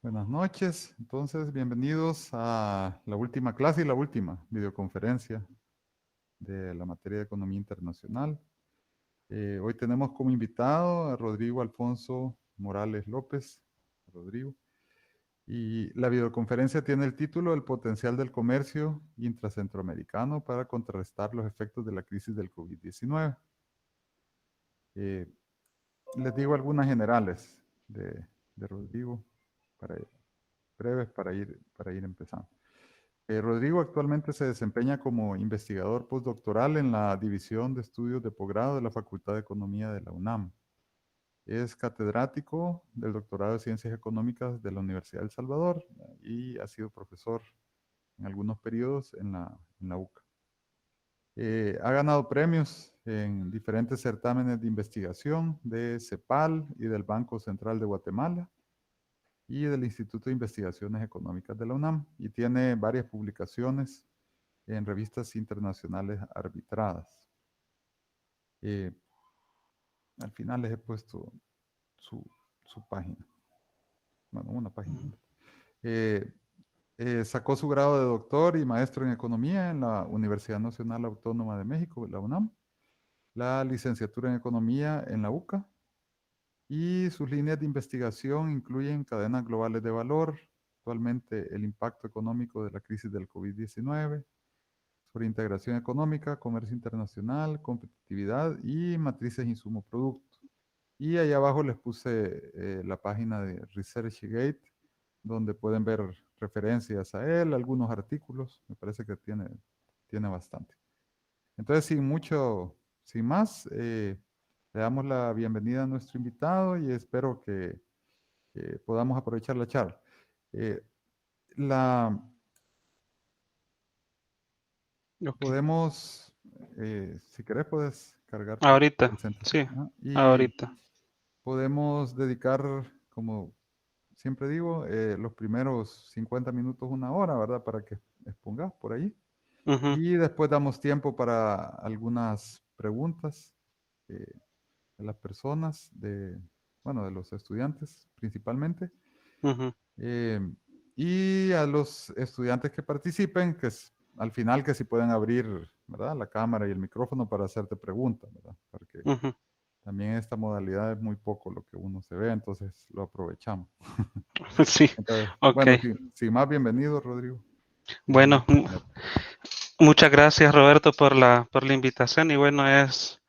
Buenas noches. Entonces, bienvenidos a la última clase y la última videoconferencia de la materia de Economía Internacional. Hoy tenemos como invitado a Rodrigo Alfonso Morales López. Rodrigo. Y la videoconferencia tiene el título El potencial del comercio intracentroamericano para contrarrestar los efectos de la crisis del COVID-19. Les digo algunas generales de Rodrigo, para, breves para ir empezando. Rodrigo actualmente se desempeña como investigador postdoctoral en la División de Estudios de Posgrado de la Facultad de Economía de la UNAM. Es catedrático del doctorado de Ciencias Económicas de la Universidad de El Salvador y ha sido profesor en algunos periodos en la UCA. Ha ganado premios en diferentes certámenes de investigación de CEPAL y del Banco Central de Guatemala y del Instituto de Investigaciones Económicas de la UNAM, y tiene varias publicaciones en revistas internacionales arbitradas. Al final les he puesto su página. Bueno, una página. Sacó su grado de doctor y maestro en economía en la Universidad Nacional Autónoma de México, la UNAM, la licenciatura en economía en la UCA, y sus líneas de investigación incluyen cadenas globales de valor, actualmente el impacto económico de la crisis del COVID-19, sobre integración económica, comercio internacional, competitividad y matrices insumo-producto. Y ahí abajo les puse la página de ResearchGate, donde pueden ver referencias a él, algunos artículos. Me parece que tiene bastante. Entonces, sin más, le damos la bienvenida a nuestro invitado y espero que podamos aprovechar la charla. Eh, la, Ok. Podemos, si querés, puedes cargar Ahorita, el centro. sí, Ajá. Y ahorita. podemos dedicar, como siempre digo, los primeros 50 minutos, una hora, ¿verdad? Para que expongas por ahí. Ujú, Y después damos tiempo para algunas preguntas de las personas, bueno, de los estudiantes principalmente. ujú. Eh, y a los estudiantes que participen, al final que si pueden abrir, ¿verdad? La cámara y el micrófono para hacerte preguntas, ¿verdad? Porque Ujú. también en esta modalidad es muy poco lo que uno se ve, entonces lo aprovechamos. Sí, Entonces, ok. bueno, sin más, bienvenido, Rodrigo. Déjame Bueno, exponer. muchas gracias Roberto por la invitación y bueno, es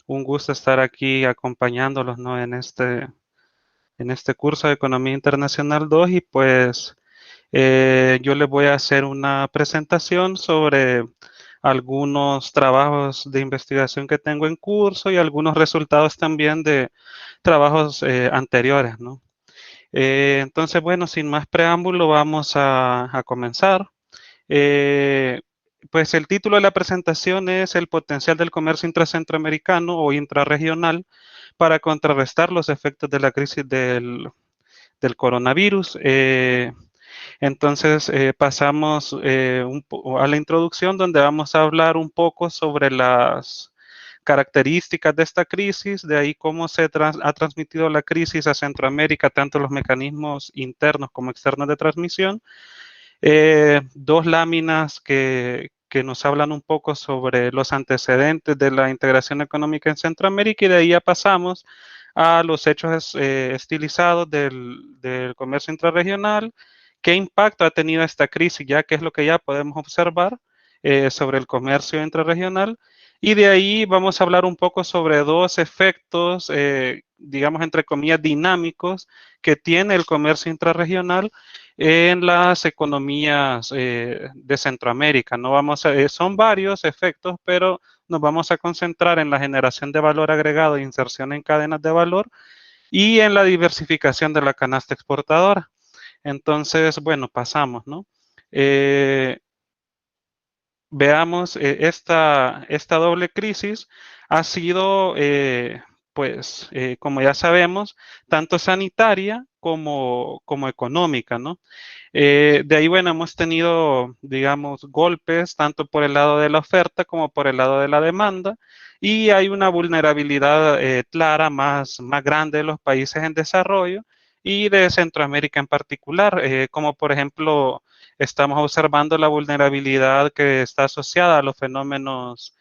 un gusto estar aquí acompañándolos, ¿no? En este curso de Economía Internacional 2 y pues yo les voy a hacer una presentación sobre algunos trabajos de investigación que tengo en curso y algunos resultados también de trabajos anteriores, ¿no? Entonces, bueno, sin más preámbulo, vamos a comenzar. Eh, pues el título de la presentación es El potencial del comercio intracentroamericano o intrarregional para contrarrestar los efectos de la crisis del coronavirus. Entonces, pasamos a la introducción donde vamos a hablar un poco sobre las características de esta crisis, de ahí cómo ha transmitido la crisis a Centroamérica, tanto los mecanismos internos como externos de transmisión. Dos láminas que nos hablan un poco sobre los antecedentes de la integración económica en Centroamérica y de ahí ya pasamos a los hechos estilizados del comercio intrarregional, qué impacto ha tenido esta crisis, ya que es lo que ya podemos observar sobre el comercio intrarregional. Y de ahí vamos a hablar un poco sobre dos efectos, digamos, entre comillas, dinámicos que tiene el comercio intrarregional en las economías de Centroamérica. No vamos son varios efectos, pero nos vamos a concentrar en la generación de valor agregado e inserción en cadenas de valor y en la diversificación de la canasta exportadora. Entonces, bueno, pasamos, ¿no? Eh, Veamos, esta doble crisis ha sido, pues, como ya sabemos, tanto sanitaria como económica, ¿no? De ahí, bueno, hemos tenido, digamos, golpes tanto por el lado de la oferta como por el lado de la demanda y hay una vulnerabilidad clara más grande de los países en desarrollo y de Centroamérica en particular, como por ejemplo estamos observando la vulnerabilidad que está asociada a los fenómenos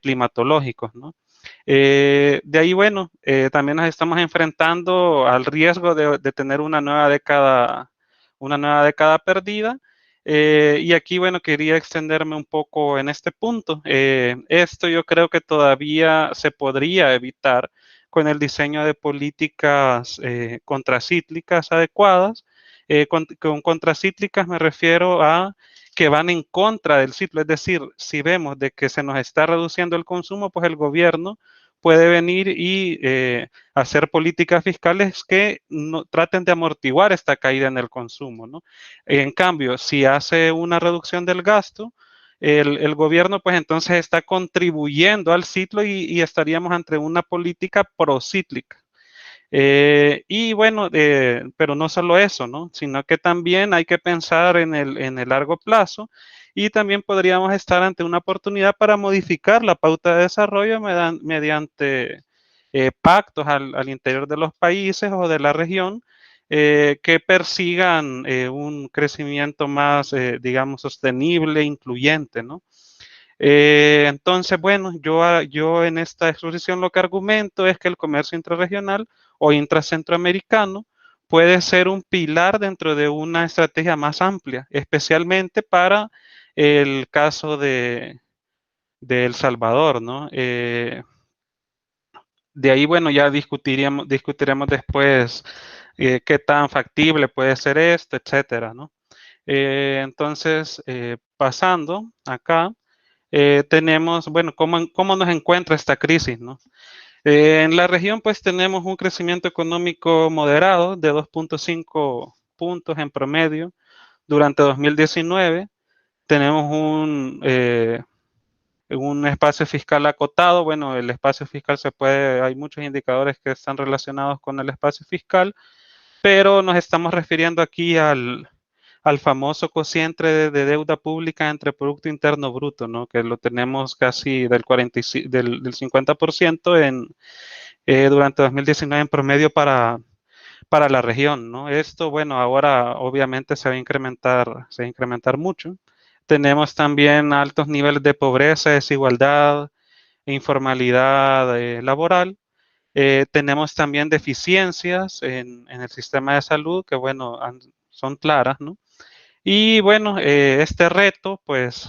climatológicos, ¿no? De ahí, bueno, también nos estamos enfrentando al riesgo de tener una nueva década perdida. Y aquí, bueno, quería extenderme un poco en este punto. Esto yo creo que todavía se podría evitar con el diseño de políticas contracíclicas adecuadas. Con contracíclicas me refiero a que van en contra del ciclo, es decir, si vemos de que se nos está reduciendo el consumo, pues el gobierno puede venir y hacer políticas fiscales que no, traten de amortiguar esta caída en el consumo, ¿no? En cambio, si hace una reducción del gasto, el gobierno pues entonces está contribuyendo al ciclo y estaríamos ante una política procíclica. Y bueno, pero no solo eso, ¿no? Sino que también hay que pensar en el largo plazo y también podríamos estar ante una oportunidad para modificar la pauta de desarrollo mediante pactos al interior de los países o de la región que persigan un crecimiento más, digamos, sostenible, incluyente, ¿no? Entonces, bueno, yo en esta exposición lo que argumento es que el comercio intrarregional o intracentroamericano puede ser un pilar dentro de una estrategia más amplia, especialmente para el caso de El Salvador, ¿no? De ahí, bueno, ya discutiremos después qué tan factible puede ser esto, etcétera, ¿no? Entonces, pasando acá. Tenemos, bueno, ¿cómo nos encuentra esta crisis, no? En la región, pues tenemos un crecimiento económico moderado de 2.5 puntos en promedio durante 2019. Tenemos un espacio fiscal acotado. Bueno, el espacio fiscal hay muchos indicadores que están relacionados con el espacio fiscal, pero nos estamos refiriendo aquí al famoso cociente de deuda pública entre Producto Interno Bruto, ¿no? Que lo tenemos casi del 50% durante 2019 en promedio para la región, ¿no? Esto, bueno, ahora obviamente se va a incrementar mucho. Tenemos también altos niveles de pobreza, desigualdad e informalidad laboral. Tenemos también deficiencias en el sistema de salud que, bueno, son claras, ¿no? Y bueno, este reto pues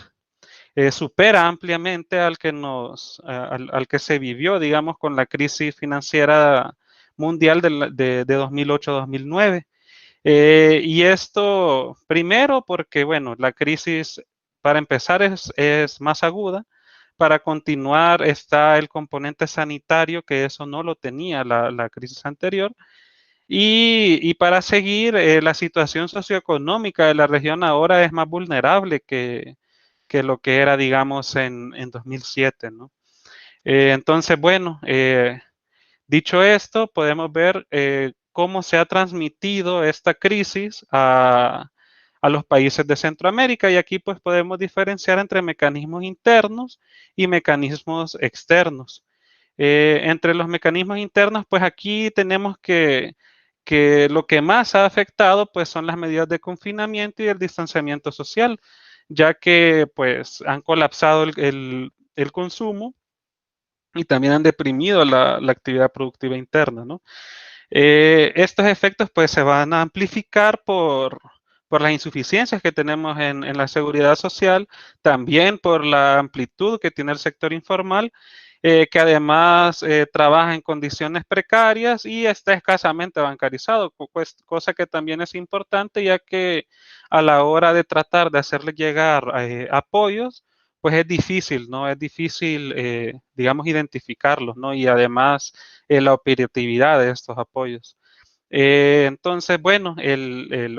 supera ampliamente al que se vivió, digamos, con la crisis financiera mundial de 2008-2009. Y esto primero porque, bueno, la crisis para empezar es más aguda. Para continuar está el componente sanitario, que eso no lo tenía la crisis anterior. Y para seguir, la situación socioeconómica de la región ahora es más vulnerable que lo que era, digamos, en 2007, ¿no? Entonces, bueno, dicho esto, podemos ver cómo se ha transmitido esta crisis a los países de Centroamérica y aquí pues podemos diferenciar entre mecanismos internos y mecanismos externos. Entre los mecanismos internos, pues aquí tenemos que lo que más ha afectado pues son las medidas de confinamiento y el distanciamiento social, ya que pues han colapsado el consumo y también han deprimido la actividad productiva interna, ¿no? Estos efectos pues se van a amplificar por las insuficiencias que tenemos en la seguridad social, también por la amplitud que tiene el sector informal, que además trabaja en condiciones precarias y está escasamente bancarizado, cosa que también es importante ya que a la hora de tratar de hacerle llegar apoyos, pues es difícil, ¿no? Es difícil, digamos, identificarlos, ¿no? Y además la operatividad de estos apoyos. Entonces, bueno,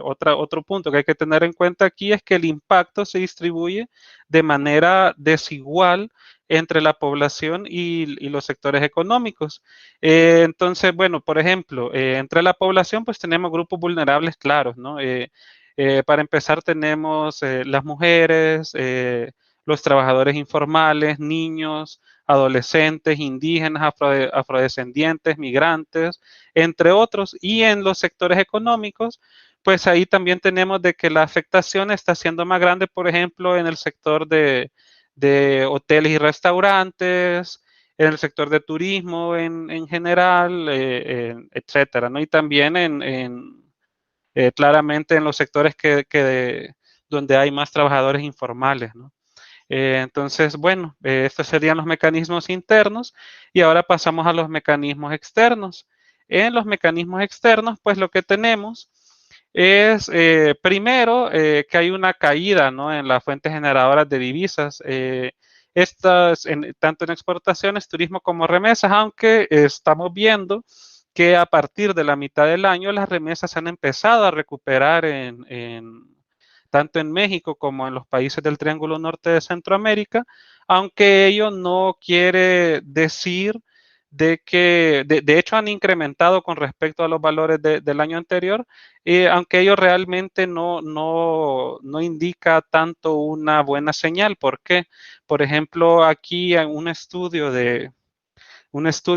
otro punto que hay que tener en cuenta aquí es que el impacto se distribuye de manera desigual entre la población y los sectores económicos. Entonces, bueno, por ejemplo, entre la población pues tenemos grupos vulnerables claros, ¿no? Para empezar tenemos las mujeres, los trabajadores informales, niños, adolescentes, indígenas, afrodescendientes, migrantes, entre otros, y en los sectores económicos, pues ahí también tenemos de que la afectación está siendo más grande, por ejemplo, en el sector de hoteles y restaurantes, en el sector de turismo en general, etcétera, ¿no? Y también claramente en los sectores donde hay más trabajadores informales, ¿no? Entonces, bueno, estos serían los mecanismos internos y ahora pasamos a los mecanismos externos. En los mecanismos externos, pues lo que tenemos es, primero, que hay una caída, ¿no?, en las fuentes generadoras de divisas. Estas, tanto en exportaciones, turismo como remesas, aunque estamos viendo que a partir de la mitad del año las remesas han empezado a recuperar tanto en México como en los países del Triángulo Norte de Centroamérica, aunque ello no quiere decir de que, de hecho, han incrementado con respecto a los valores del año anterior, aunque ello realmente no indica tanto una buena señal. ¿Por qué? Por ejemplo, aquí en un estudio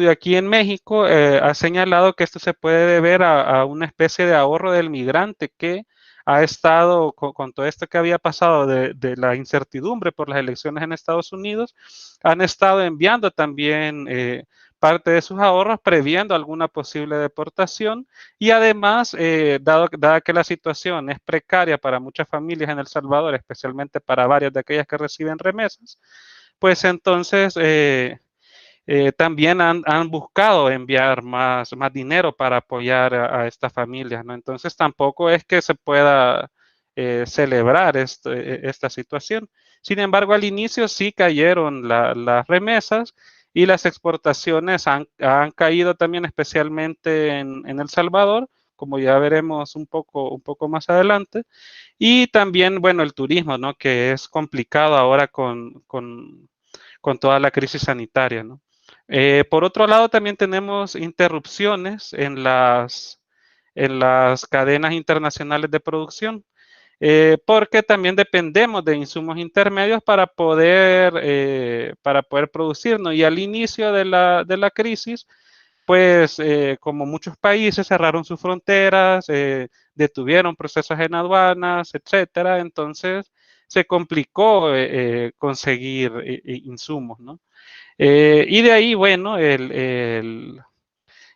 aquí en México ha señalado que esto se puede deber a una especie de ahorro del migrante que ha estado con todo esto que había pasado de la incertidumbre por las elecciones en Estados Unidos, han estado enviando también parte de sus ahorros previendo alguna posible deportación y además, dada que la situación es precaria para muchas familias en El Salvador, especialmente para varias de aquellas que reciben remesas, pues entonces también han buscado enviar más dinero para apoyar a estas familias, ¿no? Entonces tampoco es que se pueda celebrar esta situación. Sin embargo, al inicio sí cayeron las remesas y las exportaciones han caído también, especialmente en El Salvador, como ya veremos un poco más adelante. Y también, bueno, el turismo, ¿no?, que es complicado ahora con toda la crisis sanitaria, ¿no? Por otro lado, también tenemos interrupciones en las cadenas internacionales de producción, porque también dependemos de insumos intermedios para poder producir, ¿no? Y al inicio de la crisis, pues como muchos países cerraron sus fronteras, detuvieron procesos en aduanas, etcétera, entonces se complicó conseguir insumos, ¿no? Y de ahí, bueno,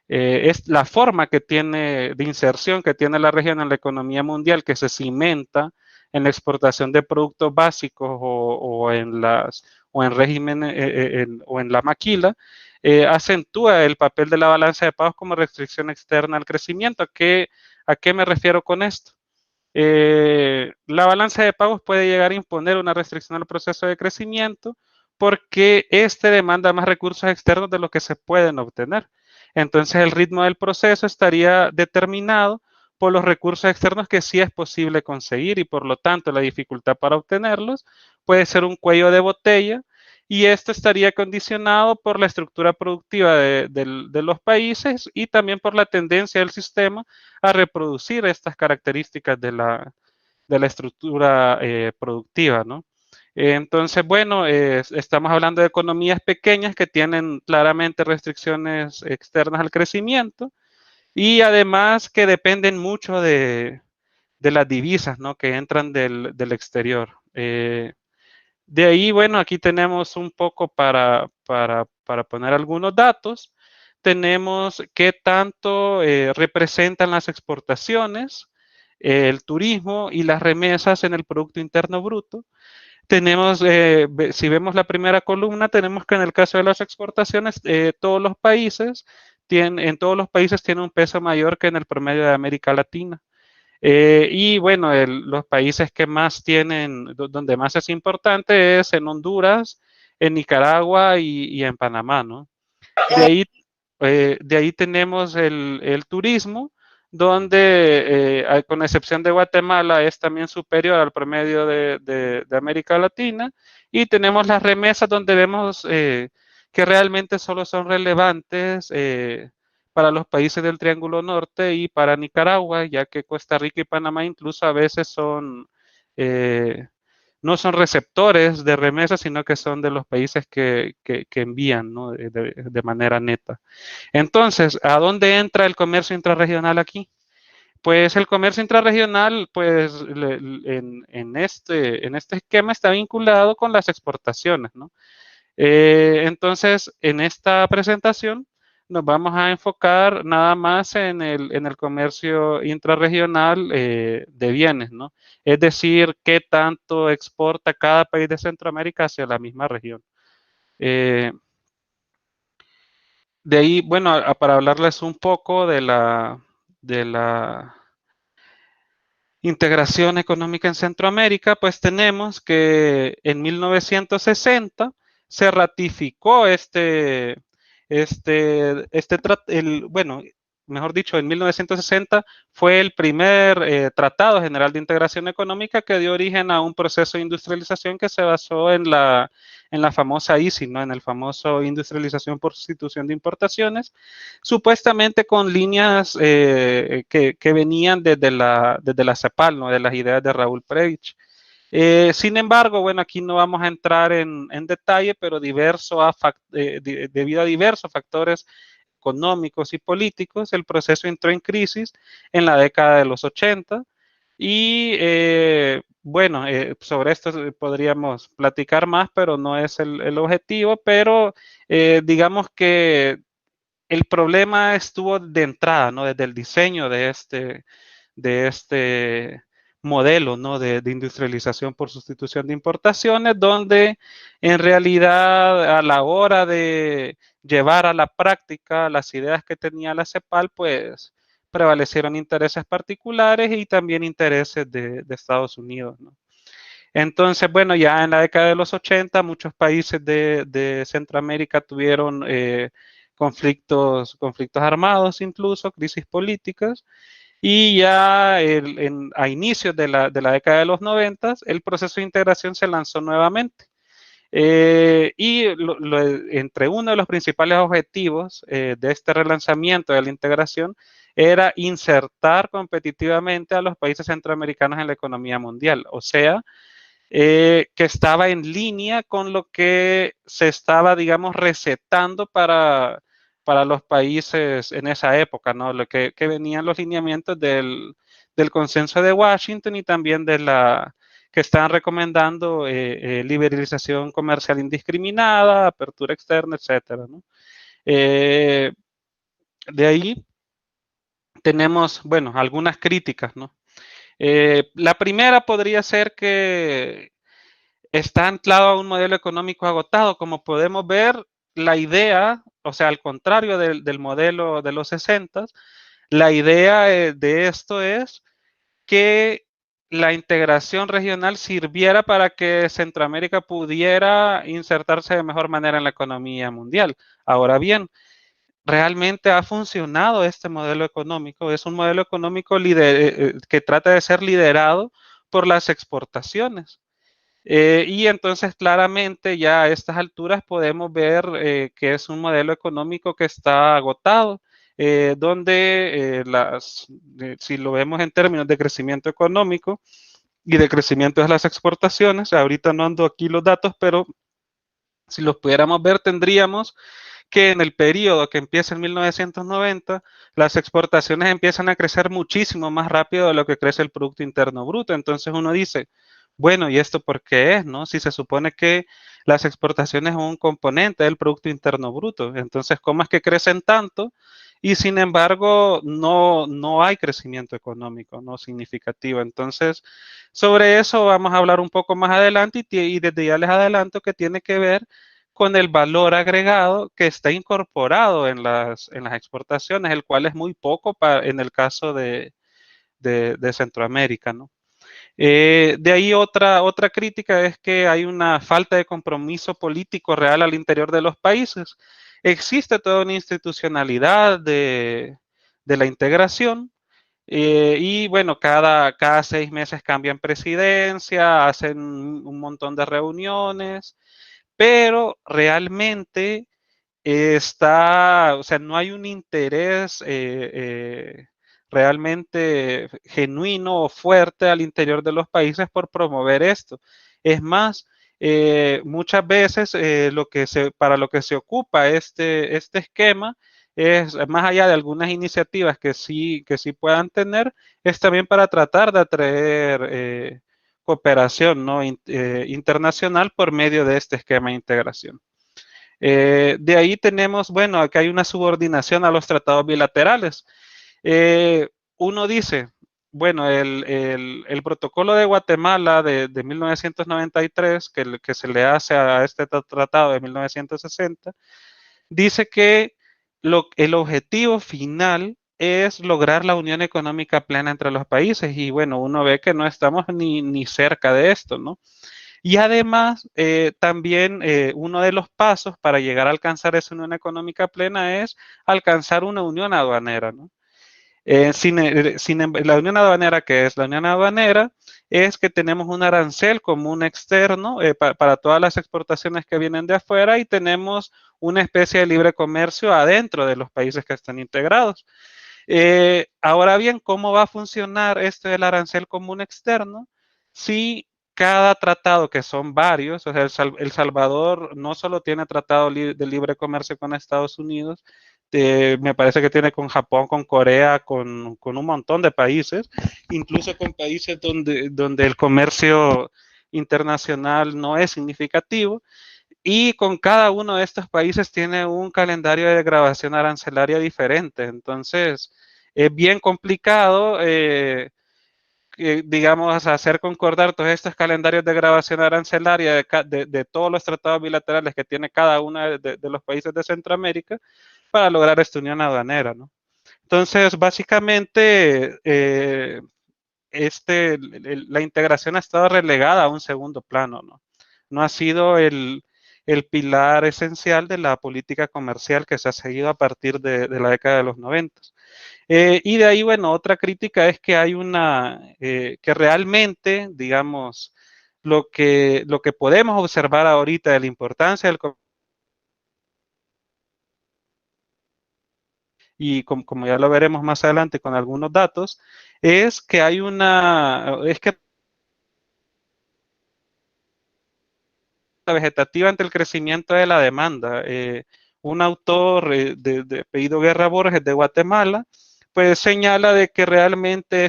es la forma que tiene de inserción que tiene la región en la economía mundial, que se cimenta en la exportación de productos básicos o en régimen o en la maquila, acentúa el papel de la balanza de pagos como restricción externa al crecimiento. ¿A qué me refiero con esto? La balanza de pagos puede llegar a imponer una restricción al proceso de crecimiento porque este demanda más recursos externos de los que se pueden obtener. Entonces, el ritmo del proceso estaría determinado por los recursos externos que sí es posible conseguir y por lo tanto la dificultad para obtenerlos puede ser un cuello de botella y esto estaría condicionado por la estructura productiva de los países y también por la tendencia del sistema a reproducir estas características de la estructura productiva, ¿no? Entonces, bueno, estamos hablando de economías pequeñas que tienen claramente restricciones externas al crecimiento y además que dependen mucho de las divisas, ¿no?, que entran del exterior. De ahí, bueno, aquí tenemos un poco para poner algunos datos. Tenemos qué tanto representan las exportaciones, el turismo y las remesas en el Producto Interno Bruto. Tenemos, si vemos la primera columna, tenemos que en el caso de las exportaciones, en todos los países tiene un peso mayor que en el promedio de América Latina. Y bueno, los países que más tienen, donde más es importante es en Honduras, en Nicaragua y en Panamá, ¿no? De ahí tenemos el turismo, donde, con excepción de Guatemala, es también superior al promedio de América Latina. Y tenemos las remesas, donde vemos que realmente solo son relevantes para los países del Triángulo Norte y para Nicaragua, ya que Costa Rica y Panamá incluso a veces son no son receptores de remesas, sino que son de los países que envían, ¿no? de manera neta. Entonces, ¿a dónde entra el comercio intrarregional aquí? Pues el comercio intrarregional, pues en este esquema está vinculado con las exportaciones, ¿no? Entonces, en esta presentación nos vamos a enfocar nada más en el comercio intrarregional de bienes, ¿no? Es decir, qué tanto exporta cada país de Centroamérica hacia la misma región. De ahí, bueno, para hablarles un poco de la integración económica en Centroamérica, pues tenemos que en 1960 se ratificó bueno, mejor dicho, en 1960 fue el primer Tratado General de Integración Económica que dio origen a un proceso de industrialización que se basó en la famosa ISI, ¿no? En el famoso Industrialización por Sustitución de Importaciones, supuestamente con líneas que venían desde la CEPAL, ¿no? De las ideas de Raúl Prebisch. Sin embargo, bueno, aquí no vamos a entrar en detalle, pero debido a diversos factores económicos y políticos, el proceso entró en crisis en la década de los 80 y bueno, sobre esto podríamos platicar más, pero no es el objetivo, pero digamos que el problema estuvo de entrada, ¿no? Desde el diseño de este modelo, ¿no? De industrialización por sustitución de importaciones, donde en realidad a la hora de llevar a la práctica las ideas que tenía la CEPAL, pues prevalecieron intereses particulares y también intereses de Estados Unidos, ¿no? Entonces, bueno, ya en la década de los 80, muchos países de Centroamérica tuvieron conflictos armados, incluso crisis políticas, y ya a inicios de la década de los 90, el proceso de integración se lanzó nuevamente. Y entre uno de los principales objetivos de este relanzamiento de la integración era insertar competitivamente a los países centroamericanos en la economía mundial, o sea, que estaba en línea con lo que se estaba, digamos, recetando para los países en esa época, ¿no? Lo que venían los lineamientos del consenso de Washington y también que estaban recomendando liberalización comercial indiscriminada, apertura externa, etcétera, ¿no? De ahí tenemos, bueno, algunas críticas, ¿no? La primera podría ser que está anclado a un modelo económico agotado. Como podemos ver, la idea, o sea, al contrario del modelo de los 60, la idea de esto es que la integración regional sirviera para que Centroamérica pudiera insertarse de mejor manera en la economía mundial. Ahora bien, realmente ha funcionado este modelo económico. Es un modelo económico que trata de ser liderado por las exportaciones. Y entonces claramente ya a estas alturas podemos ver que es un modelo económico que está agotado, donde si lo vemos en términos de crecimiento económico y de crecimiento de las exportaciones, ahorita no ando aquí los datos, pero si los pudiéramos ver tendríamos que en el periodo que empieza en 1990, las exportaciones empiezan a crecer muchísimo más rápido de lo que crece el Producto Interno Bruto. Entonces uno dice, bueno, ¿y esto por qué es, no? Si se supone que las exportaciones son un componente del Producto Interno Bruto. Entonces, ¿cómo es que crecen tanto? Y sin embargo, no hay crecimiento económico, no significativo. Entonces, sobre eso vamos a hablar un poco más adelante y desde ya les adelanto que tiene que ver con el valor agregado que está incorporado en las exportaciones, el cual es muy poco en el caso de Centroamérica, ¿no? De ahí otra crítica es que hay una falta de compromiso político real al interior de los países. Existe toda una institucionalidad de la integración, y bueno, cada 6 meses cambian presidencia, hacen un montón de reuniones, pero realmente o sea, no hay un interés realmente genuino o fuerte al interior de los países por promover esto. Es más, muchas veces para lo que se ocupa este esquema es, más allá de algunas iniciativas que sí puedan tener, es también para tratar de atraer cooperación, ¿no? Internacional por medio de este esquema de integración. De ahí tenemos, bueno, acá hay una subordinación a los tratados bilaterales. Uno dice, bueno, el protocolo de Guatemala de 1993, que se le hace a este tratado de 1960, dice que el objetivo final es lograr la unión económica plena entre los países y bueno, uno ve que no estamos ni cerca de esto, ¿no? Y además, también uno de los pasos para llegar a alcanzar esa unión económica plena es alcanzar una unión aduanera, ¿no? La unión aduanera, ¿qué es? La unión aduanera es que tenemos un arancel común externo para todas las exportaciones que vienen de afuera y tenemos una especie de libre comercio adentro de los países que están integrados. Ahora bien, ¿cómo va a funcionar este del arancel común externo? Si cada tratado, que son varios, o sea, El Salvador no solo tiene tratado de libre comercio con Estados Unidos, me parece que tiene con Japón, con Corea, con un montón de países, incluso con países donde el comercio internacional no es significativo, y con cada uno de estos países tiene un calendario de grabación arancelaria diferente. Entonces, es bien complicado, digamos, hacer concordar todos estos calendarios de grabación arancelaria de todos los tratados bilaterales que tiene cada uno de los países de Centroamérica para lograr esta unión aduanera, ¿no? Entonces, básicamente, la integración ha estado relegada a un segundo plano, ¿no? No ha sido el pilar esencial de la política comercial que se ha seguido a partir de la década de los 90. Y de ahí, bueno, otra crítica es que hay que realmente, digamos, lo que podemos observar ahorita de la importancia del comercio, y como ya lo veremos más adelante con algunos datos, es que es que la vegetativa ante el crecimiento de la demanda. Un autor de apellido Guerra Borges de Guatemala, pues señala de que realmente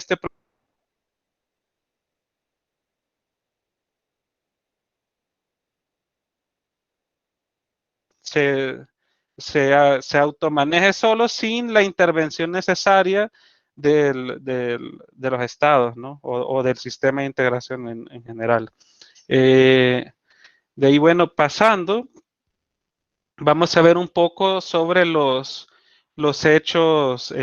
se, se automaneje solo sin la intervención necesaria de los estados, ¿no? O del sistema de integración en general. De ahí, bueno, pasando, vamos a ver un poco sobre los hechos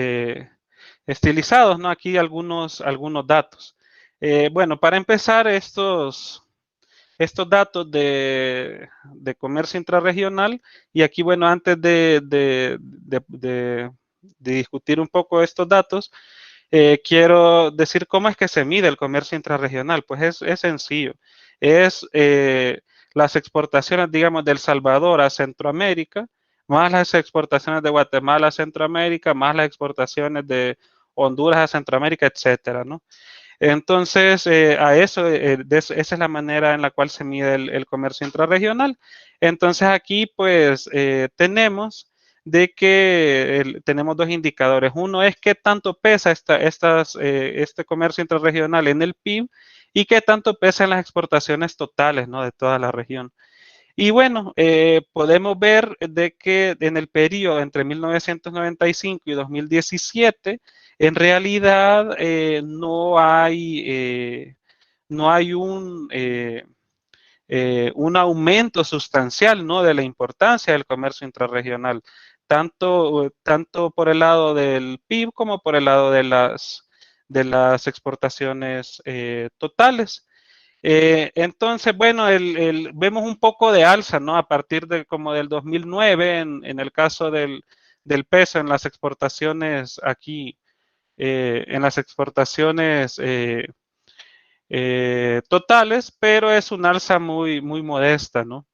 estilizados, ¿no? Aquí algunos datos. Bueno, para empezar, estos datos de comercio intrarregional, y aquí, bueno, antes de discutir un poco estos datos, quiero decir cómo es que se mide el comercio intrarregional. Pues es sencillo. Es las exportaciones, digamos, de El Salvador a Centroamérica, más las exportaciones de Guatemala a Centroamérica, más las exportaciones de Honduras a Centroamérica, etcétera, ¿no? Entonces, esa es la manera en la cual se mide el comercio intrarregional. Entonces, aquí, pues, tenemos de que tenemos dos indicadores. Uno es qué tanto pesa este comercio intrarregional en el PIB y qué tanto pesa en las exportaciones totales, ¿no? De toda la región. Y bueno, podemos ver de que en el periodo entre 1995 y 2017, en realidad no hay un aumento sustancial, ¿no? De la importancia del comercio intrarregional, tanto por el lado del PIB como por el lado de las exportaciones totales. Entonces, bueno, vemos un poco de alza, ¿no? A partir de como del 2009, en el caso del peso en las exportaciones aquí, en las exportaciones totales, pero es un alza muy, muy modesta, ¿no?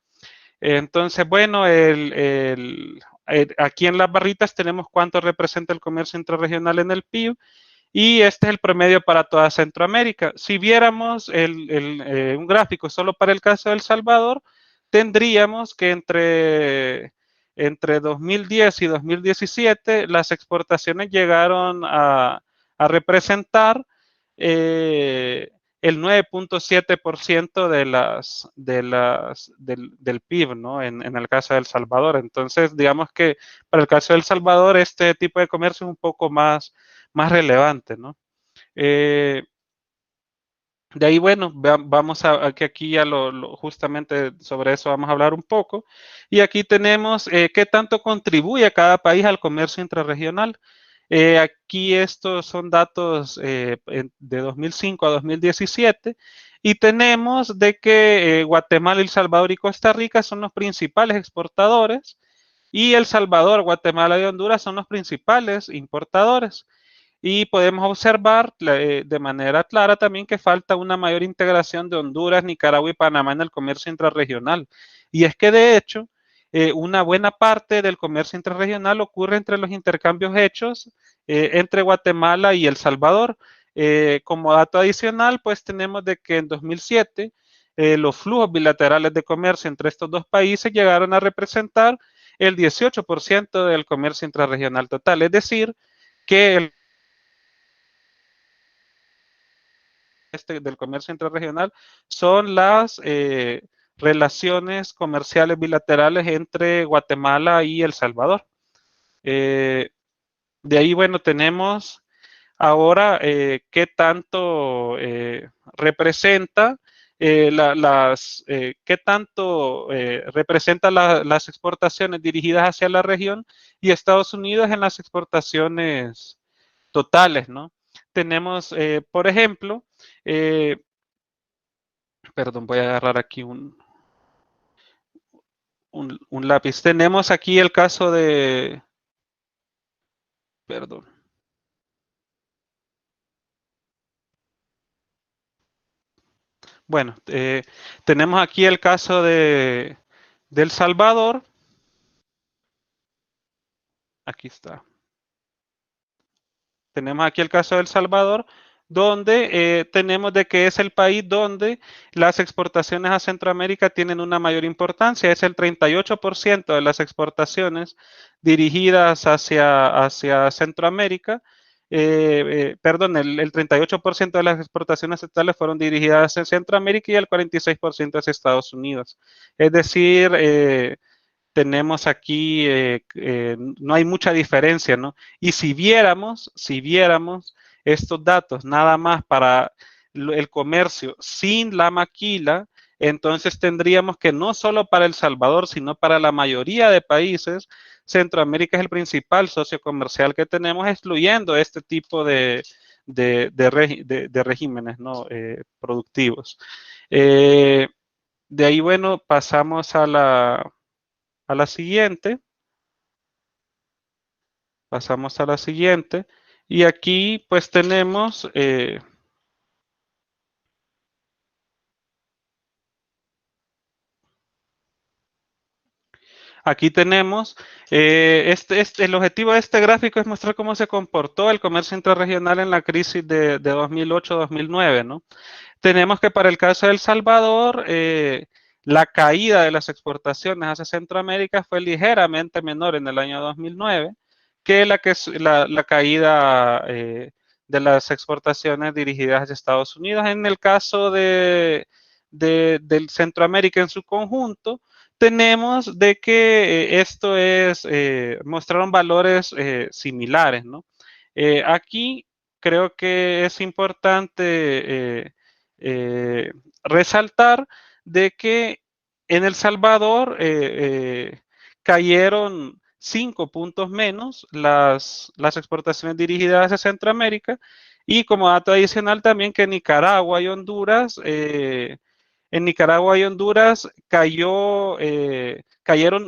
Entonces, bueno, aquí en las barritas tenemos cuánto representa el comercio intrarregional en el PIB. Y este es el promedio para toda Centroamérica. Si viéramos un gráfico solo para el caso de El Salvador, tendríamos que entre 2010 y 2017 las exportaciones llegaron a representar el 9.7% del PIB, ¿no? En el caso de El Salvador. Entonces, digamos que para el caso de El Salvador, este tipo de comercio es un poco más relevante, ¿no? De ahí, bueno, vamos a que aquí ya justamente sobre eso vamos a hablar un poco. Y aquí tenemos qué tanto contribuye cada país al comercio intrarregional. Aquí estos son datos de 2005 a 2017 y tenemos de que Guatemala, El Salvador y Costa Rica son los principales exportadores y El Salvador, Guatemala y Honduras son los principales importadores. Y podemos observar de manera clara también que falta una mayor integración de Honduras, Nicaragua y Panamá en el comercio intrarregional. Y es que de hecho, una buena parte del comercio intrarregional ocurre entre los intercambios hechos entre Guatemala y El Salvador. Como dato adicional, pues tenemos de que en 2007 los flujos bilaterales de comercio entre estos dos países llegaron a representar el 18% del comercio intrarregional total. Es decir, que el del comercio intrarregional son las relaciones comerciales bilaterales entre Guatemala y El Salvador. De ahí, bueno, tenemos ahora qué tanto representa qué tanto representa las exportaciones dirigidas hacia la región y Estados Unidos en las exportaciones totales, ¿no? Tenemos, por ejemplo, perdón, voy a agarrar aquí un lápiz. Tenemos aquí el caso de, perdón. Bueno, tenemos aquí el caso de El Salvador. Aquí está. Tenemos aquí el caso de El Salvador, donde tenemos de que es el país donde las exportaciones a Centroamérica tienen una mayor importancia. Es el 38% de las exportaciones dirigidas hacia Centroamérica. Perdón, el 38% de las exportaciones totales fueron dirigidas hacia Centroamérica y el 46% hacia Estados Unidos. Es decir, tenemos aquí, no hay mucha diferencia, ¿no? Y si viéramos estos datos nada más para el comercio sin la maquila, entonces tendríamos que no solo para El Salvador, sino para la mayoría de países, Centroamérica es el principal socio comercial que tenemos, excluyendo este tipo de regímenes, ¿no? Productivos. De ahí, bueno, pasamos a la siguiente. Pasamos a la siguiente. Y aquí pues tenemos, aquí tenemos, el objetivo de este gráfico es mostrar cómo se comportó el comercio intrarregional en la crisis de 2008-2009, ¿no? Tenemos que para el caso de El Salvador, la caída de las exportaciones hacia Centroamérica fue ligeramente menor en el año 2009 que la caída de las exportaciones dirigidas hacia Estados Unidos. En el caso del Centroamérica en su conjunto, tenemos de que mostraron valores similares, ¿no? Aquí creo que es importante resaltar de que en El Salvador cayeron 5 puntos menos las exportaciones dirigidas hacia Centroamérica y como dato adicional también que Nicaragua y Honduras, en Nicaragua y Honduras cayeron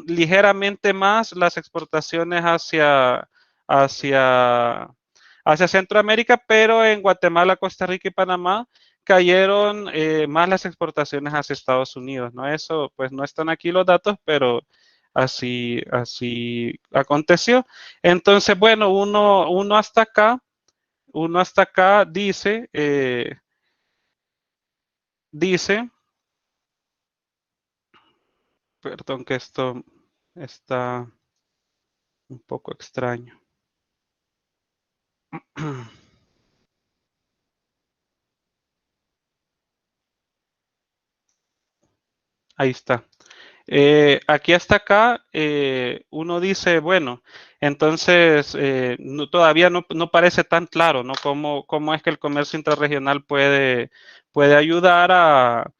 ligeramente más las exportaciones hacia Centroamérica, pero en Guatemala, Costa Rica y Panamá cayeron más las exportaciones hacia Estados Unidos, ¿no? Eso, pues no están aquí los datos, pero así aconteció. Entonces, bueno, uno hasta acá uno hasta acá dice, perdón que esto está un poco extraño. Ahí está. Aquí hasta acá uno dice, bueno, entonces todavía no parece tan claro, ¿no? Cómo es que el comercio intrarregional puede ayudar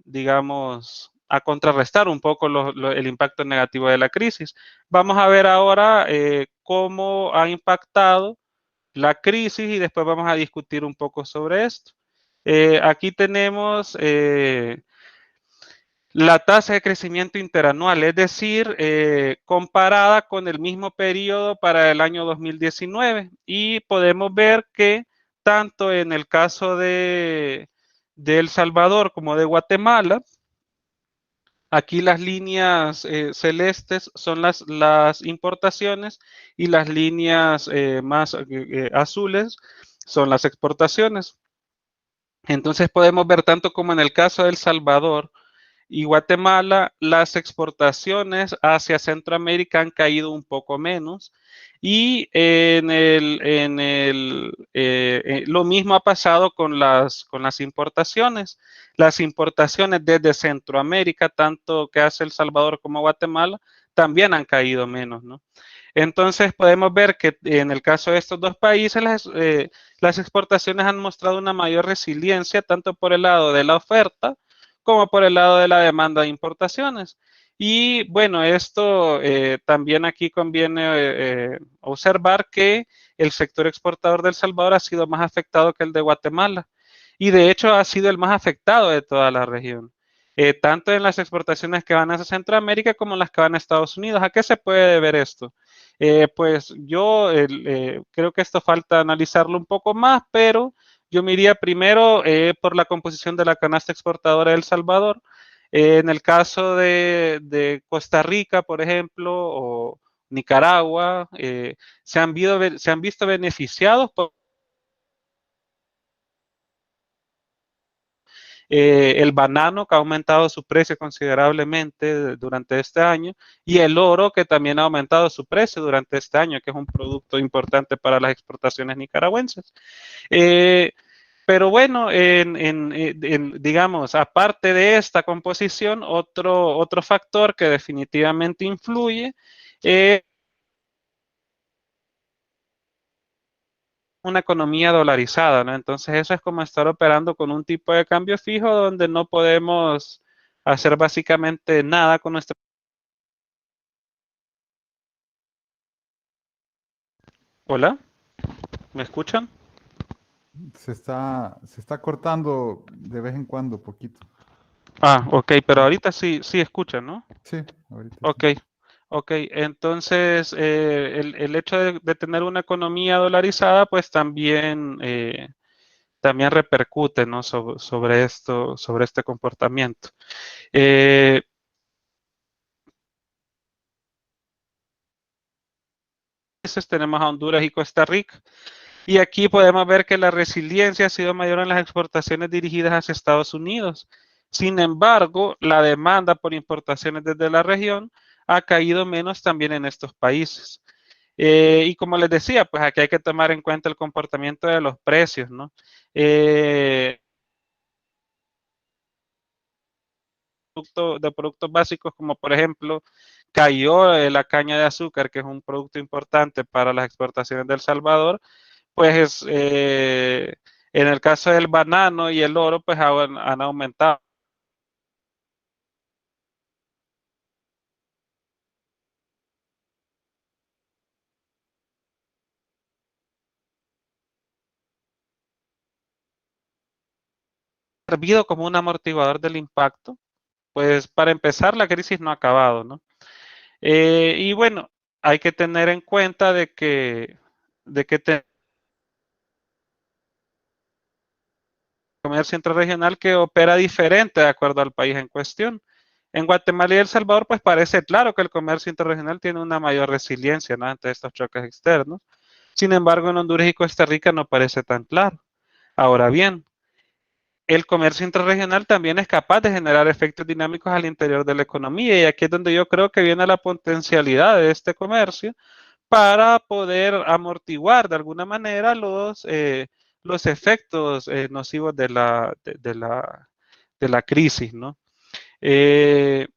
digamos, a contrarrestar un poco el impacto negativo de la crisis. Vamos a ver ahora cómo ha impactado la crisis y después vamos a discutir un poco sobre esto. Aquí tenemos la tasa de crecimiento interanual, es decir, comparada con el mismo periodo para el año 2019. Y podemos ver que tanto en el caso de El Salvador como de Guatemala, aquí las líneas celestes son las importaciones y las líneas más azules son las exportaciones. Entonces podemos ver tanto como en el caso de El Salvador y Guatemala, las exportaciones hacia Centroamérica han caído un poco menos. Y lo mismo ha pasado con las importaciones. Las importaciones desde Centroamérica, tanto que hace El Salvador como Guatemala, también han caído menos, ¿no? Entonces podemos ver que en el caso de estos dos países, las exportaciones han mostrado una mayor resiliencia, tanto por el lado de la oferta, como por el lado de la demanda de importaciones. Y bueno, esto también aquí conviene observar que el sector exportador de El Salvador ha sido más afectado que el de Guatemala. Y de hecho ha sido el más afectado de toda la región. Tanto en las exportaciones que van hacia Centroamérica como en las que van a Estados Unidos. ¿A qué se puede deber esto? Pues yo creo que esto falta analizarlo un poco más, pero yo me iría primero por la composición de la canasta exportadora de El Salvador. En el caso de Costa Rica, por ejemplo, o Nicaragua, se han visto beneficiados por el banano, que ha aumentado su precio considerablemente durante este año, y el oro, que también ha aumentado su precio durante este año, que es un producto importante para las exportaciones nicaragüenses. Pero bueno, digamos, aparte de esta composición, otro factor que definitivamente influye es una economía dolarizada, ¿no? Entonces eso es como estar operando con un tipo de cambio fijo donde no podemos hacer básicamente nada con nuestra... Hola, ¿me escuchan? Se está cortando de vez en cuando, poquito. Ah, ok, pero ahorita sí escuchan, ¿no? Sí, ahorita sí. Ok, ok. Entonces, el hecho de tener una economía dolarizada, pues también repercute, ¿no? Sobre esto, sobre este comportamiento. Eh, Tenemos a Honduras y Costa Rica. Y aquí podemos ver que la resiliencia ha sido mayor en las exportaciones dirigidas hacia Estados Unidos. Sin embargo, la demanda por importaciones desde la región ha caído menos también en estos países. Y como les decía, pues aquí hay que tomar en cuenta el comportamiento de los precios, ¿no? De productos básicos como por ejemplo cayó la caña de azúcar, que es un producto importante para las exportaciones de El Salvador, pues en el caso del banano y el oro, pues han aumentado. Servido como un amortiguador del impacto, pues para empezar la crisis no ha acabado, ¿no? Y bueno, hay que tener en cuenta de que comercio intrarregional que opera diferente de acuerdo al país en cuestión. En Guatemala y El Salvador, pues parece claro que el comercio interregional tiene una mayor resiliencia, ¿no? Ante estos choques externos. Sin embargo, en Honduras y Costa Rica no parece tan claro. Ahora bien, el comercio intrarregional también es capaz de generar efectos dinámicos al interior de la economía y aquí es donde yo creo que viene la potencialidad de este comercio para poder amortiguar de alguna manera los efectos nocivos de la crisis, ¿no? Eh,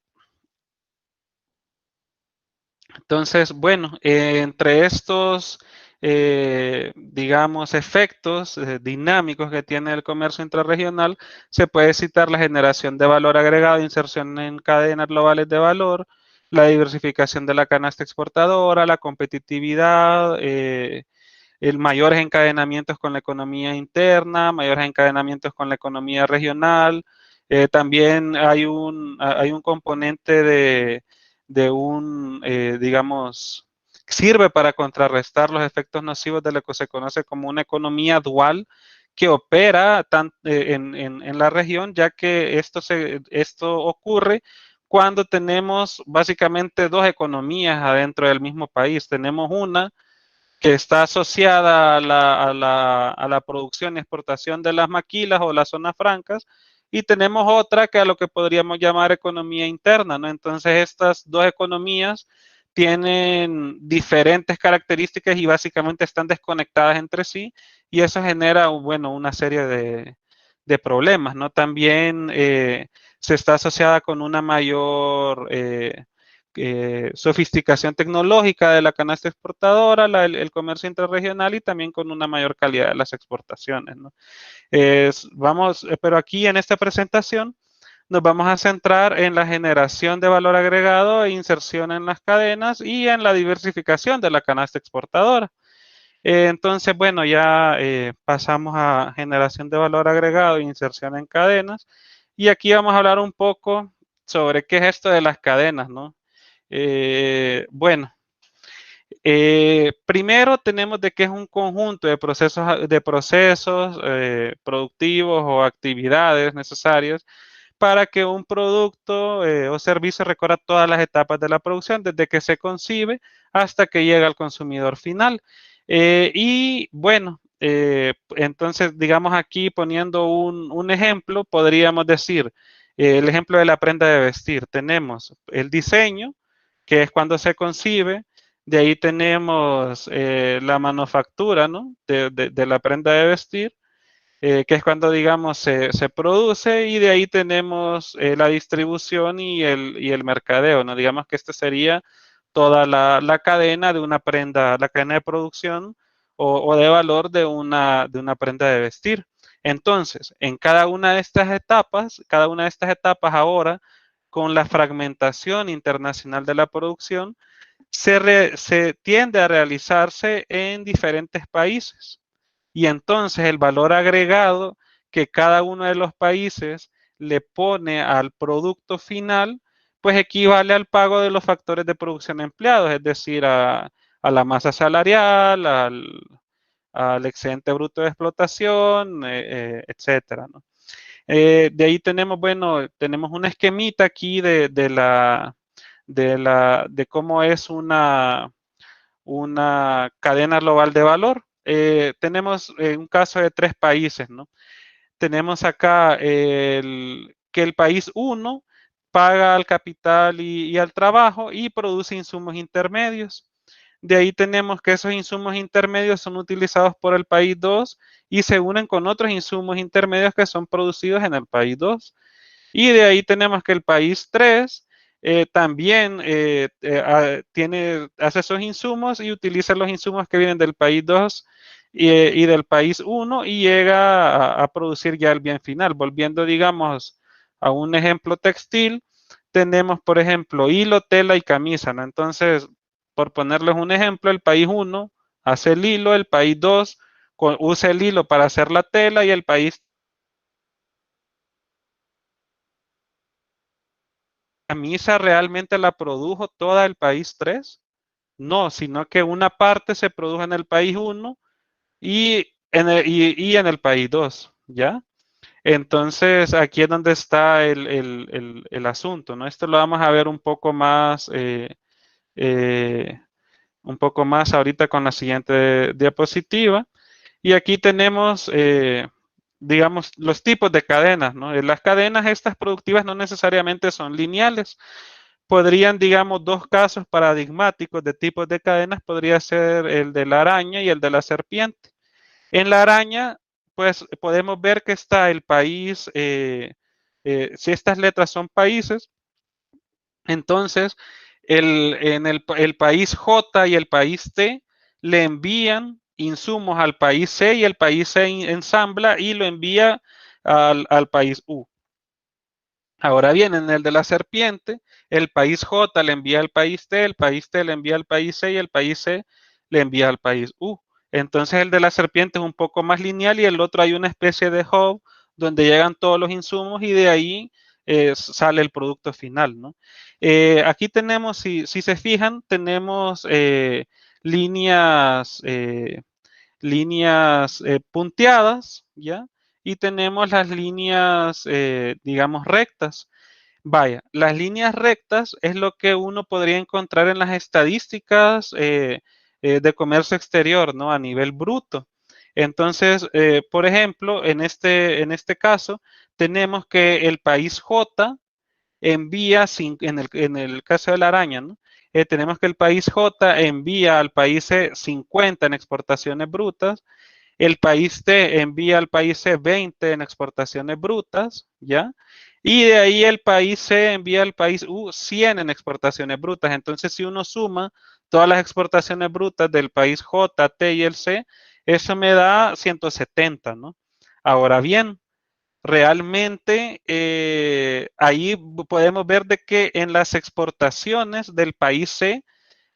Entonces, bueno, entre estos, digamos, efectos dinámicos que tiene el comercio intrarregional, se puede citar la generación de valor agregado, inserción en cadenas globales de valor, la diversificación de la canasta exportadora, la competitividad, el mayores encadenamientos con la economía interna, mayores encadenamientos con la economía regional. También hay un componente digamos, sirve para contrarrestar los efectos nocivos de lo que se conoce como una economía dual que opera en la región, ya que esto ocurre cuando tenemos básicamente dos economías adentro del mismo país. Tenemos una que está asociada a la producción y exportación de las maquilas o las zonas francas, y tenemos otra que a lo que podríamos llamar economía interna, ¿no? Entonces, estas dos economías tienen diferentes características y básicamente están desconectadas entre sí, y eso genera, bueno, una serie de problemas, ¿no? También se está asociada con una mayor sofisticación tecnológica de la canasta exportadora, el comercio interregional y también con una mayor calidad de las exportaciones, ¿no? Pero aquí en esta presentación nos vamos a centrar en la generación de valor agregado e inserción en las cadenas y en la diversificación de la canasta exportadora. Entonces, bueno, ya pasamos a generación de valor agregado e inserción en cadenas. Y aquí vamos a hablar un poco sobre qué es esto de las cadenas, ¿no? Bueno, primero tenemos de que es un conjunto de procesos productivos o actividades necesarias para que un producto o servicio recorra todas las etapas de la producción, desde que se concibe hasta que llega al consumidor final. Y bueno, entonces, digamos aquí poniendo un ejemplo, podríamos decir, el ejemplo de la prenda de vestir. Tenemos el diseño, que es cuando se concibe. De ahí tenemos la manufactura, ¿no? De la prenda de vestir, que es cuando, digamos, se produce, y de ahí tenemos la distribución y el mercadeo, ¿no? Digamos que esta sería toda la cadena de una prenda, la cadena de producción o de valor de una prenda de vestir. Entonces, en cada una de estas etapas ahora, con la fragmentación internacional de la producción, se tiende a realizarse en diferentes países. Y entonces el valor agregado que cada uno de los países le pone al producto final, pues equivale al pago de los factores de producción empleados, es decir, a la masa salarial, al excedente bruto de explotación, etcétera, ¿no? De ahí tenemos, bueno, tenemos un esquemita aquí de cómo es una cadena global de valor. Tenemos un caso de tres países, ¿no? Tenemos acá que el país 1 paga al capital y al trabajo y produce insumos intermedios. De ahí tenemos que esos insumos intermedios son utilizados por el país 2 y se unen con otros insumos intermedios que son producidos en el país 2. Y de ahí tenemos que el país 3 también hace esos insumos y utiliza los insumos que vienen del país 2 y del país 1 y llega a producir ya el bien final. Volviendo, digamos, a un ejemplo textil, tenemos, por ejemplo, hilo, tela y camisa, ¿no? Entonces, por ponerles un ejemplo, el país 1 hace el hilo, el país 2 usa el hilo para hacer la tela y el país camisa realmente la produjo toda el país 3. No, sino que una parte se produjo en el país 1 y en el país 2, ¿ya? Entonces, aquí es donde está el asunto, ¿no? Esto lo vamos a ver un poco más, eh, un poco más ahorita con la siguiente diapositiva. Y aquí tenemos, digamos, los tipos de cadenas, ¿no? Las cadenas estas productivas no necesariamente son lineales. Podrían, digamos, dos casos paradigmáticos de tipos de cadenas, podría ser el de la araña y el de la serpiente. En la araña, pues podemos ver que está el país, si estas letras son países, entonces el país J y el país T le envían insumos al país C y el país C ensambla y lo envía al país U. Ahora bien, en el de la serpiente, el país J le envía al país T, el país T le envía al país C y el país C le envía al país U. Entonces el de la serpiente es un poco más lineal y el otro hay una especie de hub donde llegan todos los insumos y de ahí sale el producto final, ¿no? Aquí tenemos, si se fijan, tenemos líneas, punteadas, ¿ya? Y tenemos las líneas, digamos, rectas. Vaya, las líneas rectas es lo que uno podría encontrar en las estadísticas de comercio exterior, ¿no? A nivel bruto. Entonces, por ejemplo, en este caso, tenemos que el país J envía, en el caso de la araña, ¿no? Tenemos que el país J envía al país C 50 en exportaciones brutas, el país T envía al país C 20 en exportaciones brutas, ¿ya? Y de ahí el país C envía al país U 100 en exportaciones brutas. Entonces, si uno suma todas las exportaciones brutas del país J, T y el C, eso me da 170, ¿no? Ahora bien, realmente ahí podemos ver de que en las exportaciones del país C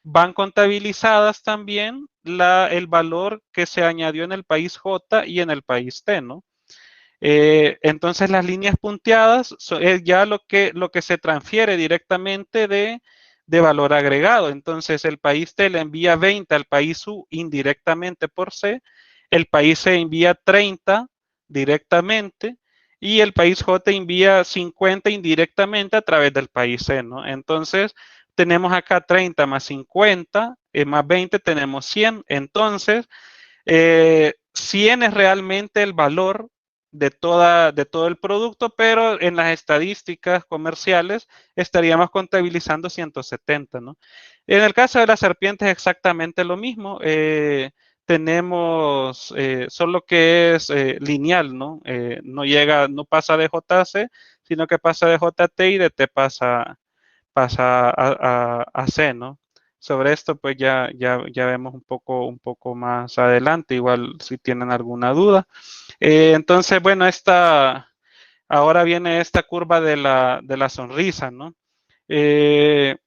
van contabilizadas también el valor que se añadió en el país J y en el país T, ¿no? Entonces las líneas punteadas es ya lo que se transfiere directamente de valor agregado. Entonces el país T le envía 20 al país U indirectamente por C, el país C envía 30 directamente y el país J envía 50 indirectamente a través del país C, ¿no? Entonces tenemos acá 30 más 50 más 20 tenemos 100. Entonces 100 es realmente el valor de todo el producto, pero en las estadísticas comerciales estaríamos contabilizando 170, ¿no? En el caso de las serpientes es exactamente lo mismo. Tenemos solo que es lineal, ¿no? No pasa de JC, sino que pasa de JT y de T pasa a C, ¿no? Sobre esto, pues ya vemos un poco más adelante, igual si tienen alguna duda. Entonces, bueno, ahora viene esta curva de la sonrisa, ¿no? Esta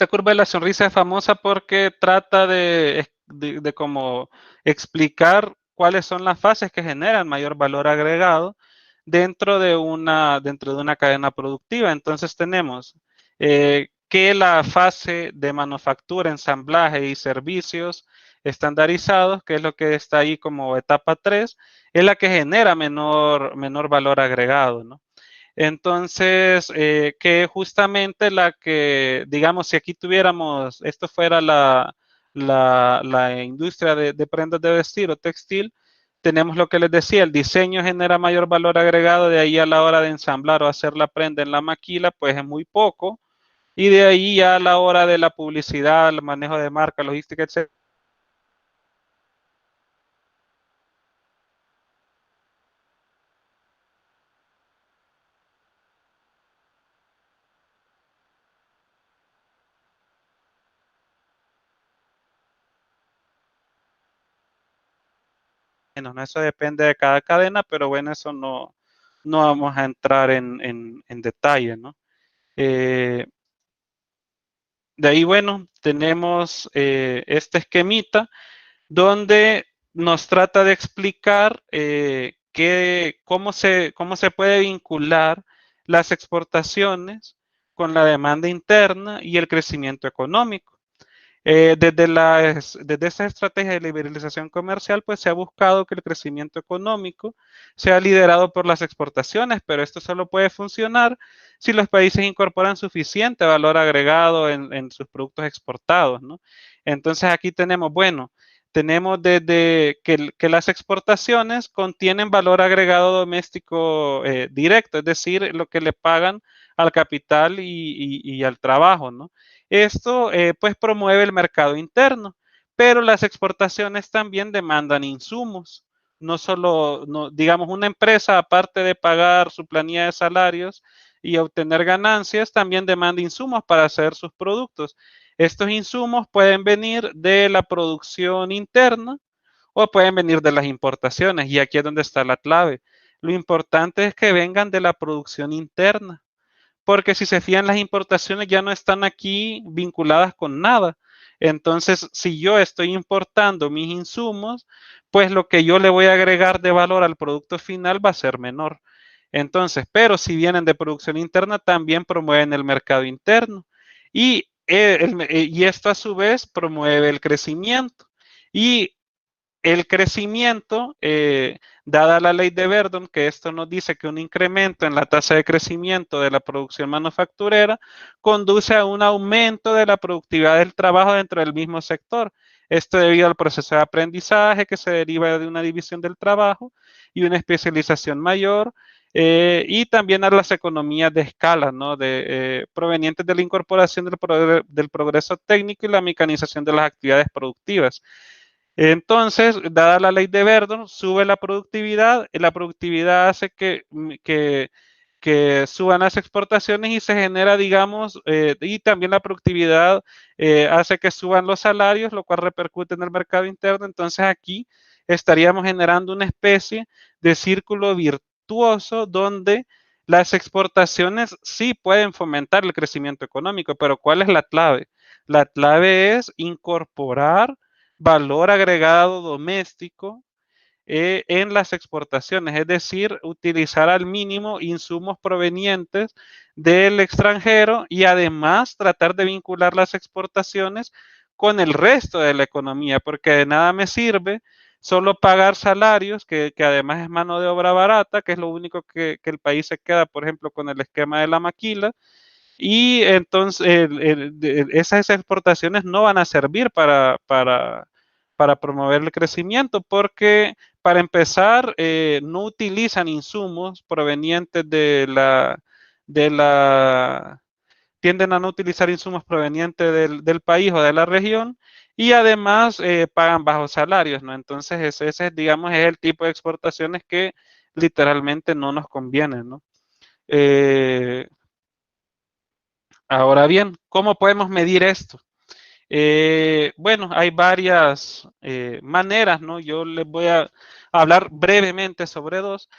curva de la sonrisa es famosa porque trata de como explicar cuáles son las fases que generan mayor valor agregado dentro de una cadena productiva. Entonces tenemos que la fase de manufactura, ensamblaje y servicios estandarizados, que es lo que está ahí como etapa 3, es la que genera menor valor agregado, ¿no? Entonces, que justamente la que, digamos, si aquí tuviéramos, esto fuera la industria de prendas de vestir o textil, tenemos lo que les decía, el diseño genera mayor valor agregado, de ahí a la hora de ensamblar o hacer la prenda en la maquila, pues es muy poco, y de ahí ya a la hora de la publicidad, el manejo de marca, logística, etc. Bueno, eso depende de cada cadena, pero bueno, eso no vamos a entrar en detalle, ¿no? De ahí, bueno, tenemos este esquemita donde nos trata de explicar cómo se puede vincular las exportaciones con la demanda interna y el crecimiento económico. Desde esta estrategia de liberalización comercial, pues se ha buscado que el crecimiento económico sea liderado por las exportaciones, pero esto solo puede funcionar si los países incorporan suficiente valor agregado en sus productos exportados, ¿no? Entonces aquí tenemos, bueno, tenemos desde que las exportaciones contienen valor agregado doméstico directo, es decir, lo que le pagan al capital y al trabajo, ¿no? Esto pues promueve el mercado interno, pero las exportaciones también demandan insumos. No solo, no, digamos, una empresa, aparte de pagar su planilla de salarios y obtener ganancias, también demanda insumos para hacer sus productos. Estos insumos pueden venir de la producción interna o pueden venir de las importaciones, y aquí es donde está la clave. Lo importante es que vengan de la producción interna, porque si se fijan, las importaciones ya no están aquí vinculadas con nada. Entonces, si yo estoy importando mis insumos, pues lo que yo le voy a agregar de valor al producto final va a ser menor. Entonces, pero si vienen de producción interna, también promueven el mercado interno. Y esto a su vez promueve el crecimiento. Y el crecimiento, dada la ley de Verdon, que esto nos dice que un incremento en la tasa de crecimiento de la producción manufacturera conduce a un aumento de la productividad del trabajo dentro del mismo sector. Esto debido al proceso de aprendizaje que se deriva de una división del trabajo y una especialización mayor, y también a las economías de escala, ¿no? Provenientes de la incorporación del progreso técnico y la mecanización de las actividades productivas. Entonces, dada la ley de Verdon, sube la productividad, y la productividad hace que suban las exportaciones y se genera, digamos, y también la productividad hace que suban los salarios, lo cual repercute en el mercado interno. Entonces, aquí estaríamos generando una especie de círculo virtuoso donde las exportaciones sí pueden fomentar el crecimiento económico, pero ¿cuál es la clave? La clave es incorporar valor agregado doméstico en las exportaciones, es decir, utilizar al mínimo insumos provenientes del extranjero y además tratar de vincular las exportaciones con el resto de la economía, porque de nada me sirve solo pagar salarios, que además es mano de obra barata, que es lo único que el país se queda, por ejemplo, con el esquema de la maquila, y entonces esas exportaciones no van a servir para promover el crecimiento, porque para empezar no utilizan insumos provenientes tienden a no utilizar insumos provenientes del país o de la región, y además pagan bajos salarios, ¿no? Entonces ese, digamos, es el tipo de exportaciones que literalmente no nos conviene, ¿no? Ahora bien, ¿cómo podemos medir esto? Bueno, hay varias maneras, ¿no? Yo les voy a hablar brevemente sobre dos.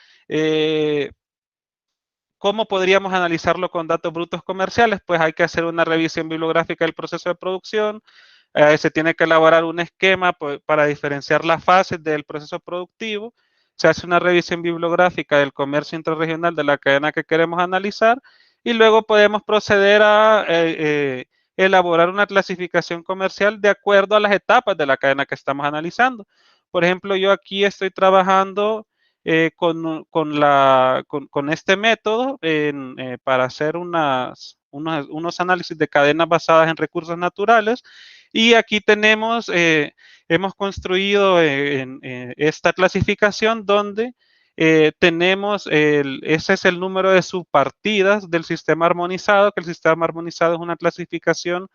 ¿Cómo podríamos analizarlo con datos brutos comerciales? Pues hay que hacer una revisión bibliográfica del proceso de producción. Se tiene que elaborar un esquema para diferenciar las fases del proceso productivo. Se hace una revisión bibliográfica del comercio intrarregional de la cadena que queremos analizar, y luego podemos proceder a elaborar una clasificación comercial de acuerdo a las etapas de la cadena que estamos analizando. Por ejemplo, yo aquí estoy trabajando con este método para hacer unos análisis de cadenas basadas en recursos naturales. Y aquí hemos construido esta clasificación donde tenemos, ese es el número de subpartidas del sistema armonizado, que el sistema armonizado es una clasificación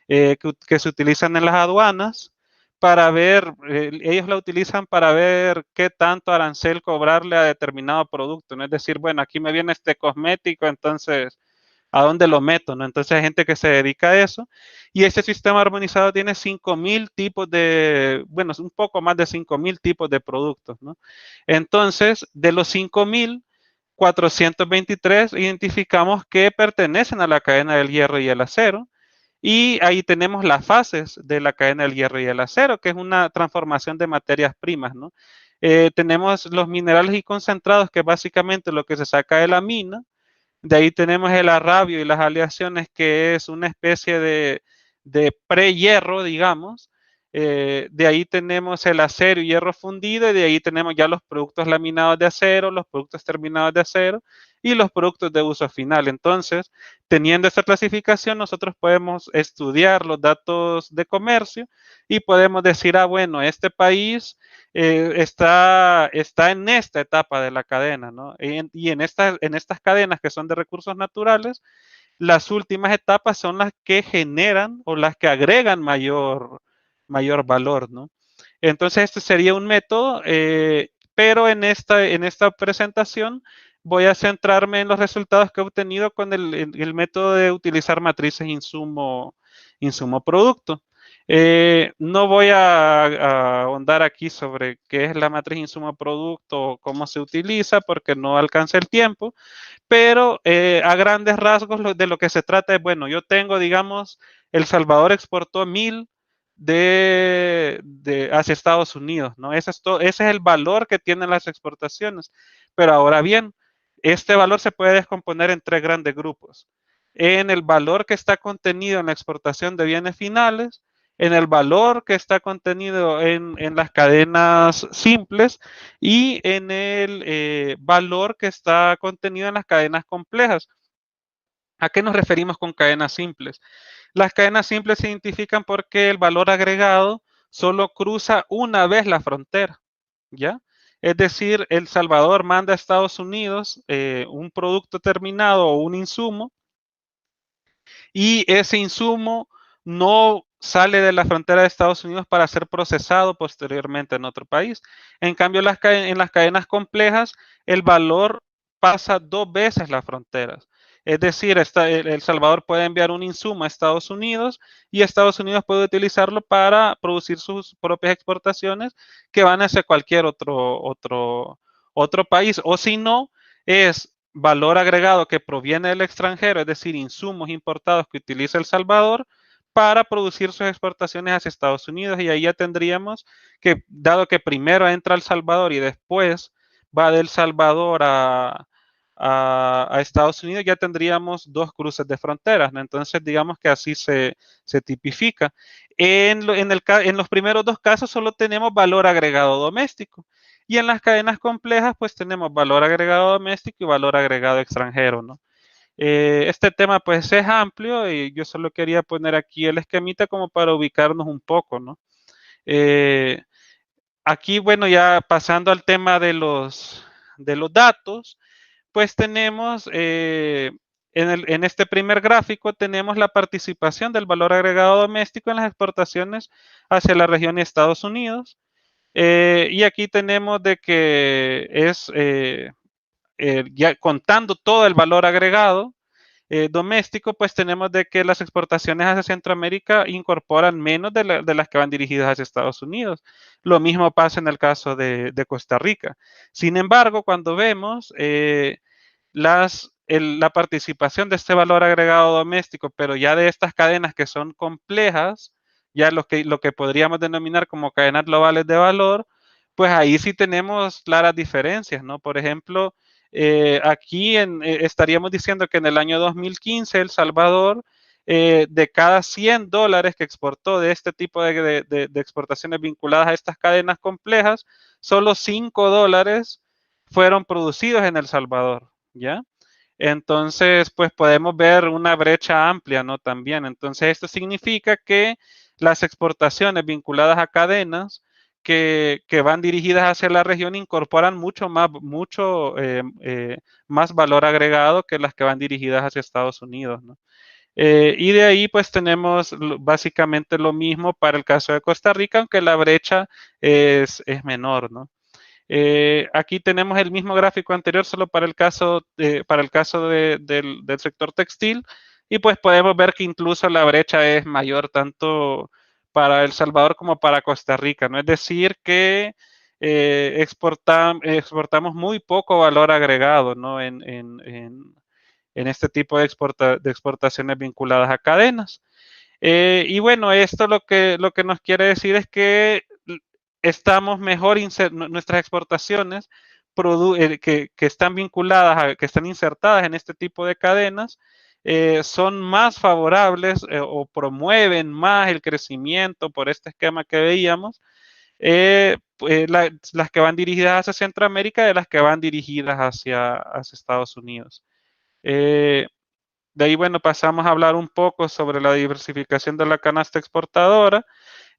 que se utilizan en las aduanas para ver, ellos la utilizan para ver qué tanto arancel cobrarle a determinado producto, ¿no? Es decir, bueno, aquí me viene este cosmético, entonces, ¿a dónde lo meto? ¿No? Entonces hay gente que se dedica a eso, y este sistema armonizado tiene 5,000 tipos bueno, un poco más de 5,000 tipos de productos, ¿no? Entonces, de los 5,423 identificamos que pertenecen a la cadena del hierro y el acero. Y ahí tenemos las fases de la cadena del hierro y el acero, que es una transformación de materias primas, ¿no? Tenemos los minerales y concentrados, que es básicamente lo que se saca de la mina. De ahí tenemos el arrabio y las aleaciones, que es una especie de pre-hierro, digamos. De ahí tenemos el acero y hierro fundido, y de ahí tenemos ya los productos laminados de acero, los productos terminados de acero y los productos de uso final. Entonces, teniendo esta clasificación, nosotros podemos estudiar los datos de comercio y podemos decir, bueno, este país está en esta etapa de la cadena, ¿no? Y en estas cadenas que son de recursos naturales, las últimas etapas son las que generan o las que agregan mayor valor, ¿no? Entonces, este sería un método, pero en esta presentación voy a centrarme en los resultados que he obtenido con el método de utilizar matrices insumo-producto. No voy a ahondar aquí sobre qué es la matriz insumo-producto o cómo se utiliza porque no alcanza el tiempo, pero a grandes rasgos de lo que se trata es, bueno, yo tengo, digamos, El Salvador exportó 1000 hacia Estados Unidos, ¿no? Ese es el valor que tienen las exportaciones. Pero ahora bien, este valor se puede descomponer en 3 grandes grupos. En el valor que está contenido en la exportación de bienes finales, en el valor que está contenido en las cadenas simples y en el valor que está contenido en las cadenas complejas. ¿A qué nos referimos con cadenas simples? Las cadenas simples se identifican porque el valor agregado solo cruza una vez la frontera, ¿ya? Es decir, El Salvador manda a Estados Unidos un producto terminado o un insumo, y ese insumo no sale de la frontera de Estados Unidos para ser procesado posteriormente en otro país. En cambio, en las cadenas complejas, el valor pasa 2 veces las fronteras. Es decir, El Salvador puede enviar un insumo a Estados Unidos y Estados Unidos puede utilizarlo para producir sus propias exportaciones que van hacia cualquier otro país. O si no, es valor agregado que proviene del extranjero, es decir, insumos importados que utiliza El Salvador para producir sus exportaciones hacia Estados Unidos, y ahí ya tendríamos que, dado que primero entra El Salvador y después va del Salvador a Estados Unidos, ya tendríamos 2 cruces de fronteras, ¿no? Entonces, digamos que así se tipifica. En los primeros 2 casos solo tenemos valor agregado doméstico. Y en las cadenas complejas, pues tenemos valor agregado doméstico y valor agregado extranjero, ¿no? Este tema, pues, es amplio y yo solo quería poner aquí el esquemita como para ubicarnos un poco, ¿no? Aquí, bueno, ya pasando al tema de los datos, pues tenemos, en este primer gráfico, tenemos la participación del valor agregado doméstico en las exportaciones hacia la región de Estados Unidos. Y aquí tenemos de que es, ya contando todo el valor agregado doméstico, pues tenemos de que las exportaciones hacia Centroamérica incorporan menos de las que van dirigidas hacia Estados Unidos. Lo mismo pasa en el caso de Costa Rica. Sin embargo, cuando vemos la participación de este valor agregado doméstico, pero ya de estas cadenas que son complejas, ya lo que podríamos denominar como cadenas globales de valor, pues ahí sí tenemos claras diferencias, ¿no? Por ejemplo, aquí estaríamos diciendo que en el año 2015 El Salvador, de cada $100 que exportó de este tipo de exportaciones vinculadas a estas cadenas complejas, solo $5 fueron producidos en El Salvador, ¿ya? Entonces, pues podemos ver una brecha amplia, ¿no? También. Entonces, esto significa que las exportaciones vinculadas a cadenas que van dirigidas hacia la región incorporan mucho más valor agregado que las que van dirigidas hacia Estados Unidos, ¿no? Y de ahí, pues tenemos básicamente lo mismo para el caso de Costa Rica, aunque la brecha es menor, ¿no? Aquí tenemos el mismo gráfico anterior, solo para el caso del sector textil, y pues podemos ver que incluso la brecha es mayor tanto para El Salvador como para Costa Rica, ¿no? Es decir, que exportamos muy poco valor agregado, ¿no? En este tipo de exportaciones vinculadas a cadenas. Y bueno, esto lo que nos quiere decir es que estamos mejor, nuestras exportaciones que están vinculadas, que están insertadas en este tipo de cadenas, son más favorables o promueven más el crecimiento por este esquema que veíamos, las que van dirigidas hacia Centroamérica de las que van dirigidas hacia Estados Unidos. De ahí, bueno, pasamos a hablar un poco sobre la diversificación de la canasta exportadora.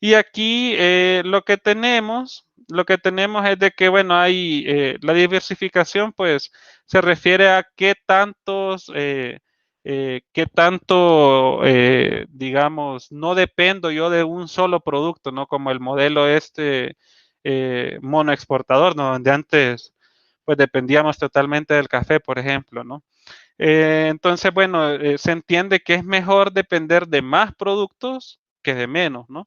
Y aquí lo que tenemos es de que, bueno, hay la diversificación, pues, se refiere a qué tanto, digamos, no dependo yo de un solo producto, ¿no? Como el modelo monoexportador, ¿no? Donde antes, pues, dependíamos totalmente del café, por ejemplo, ¿no? Entonces, bueno, se entiende que es mejor depender de más productos que de menos, ¿no?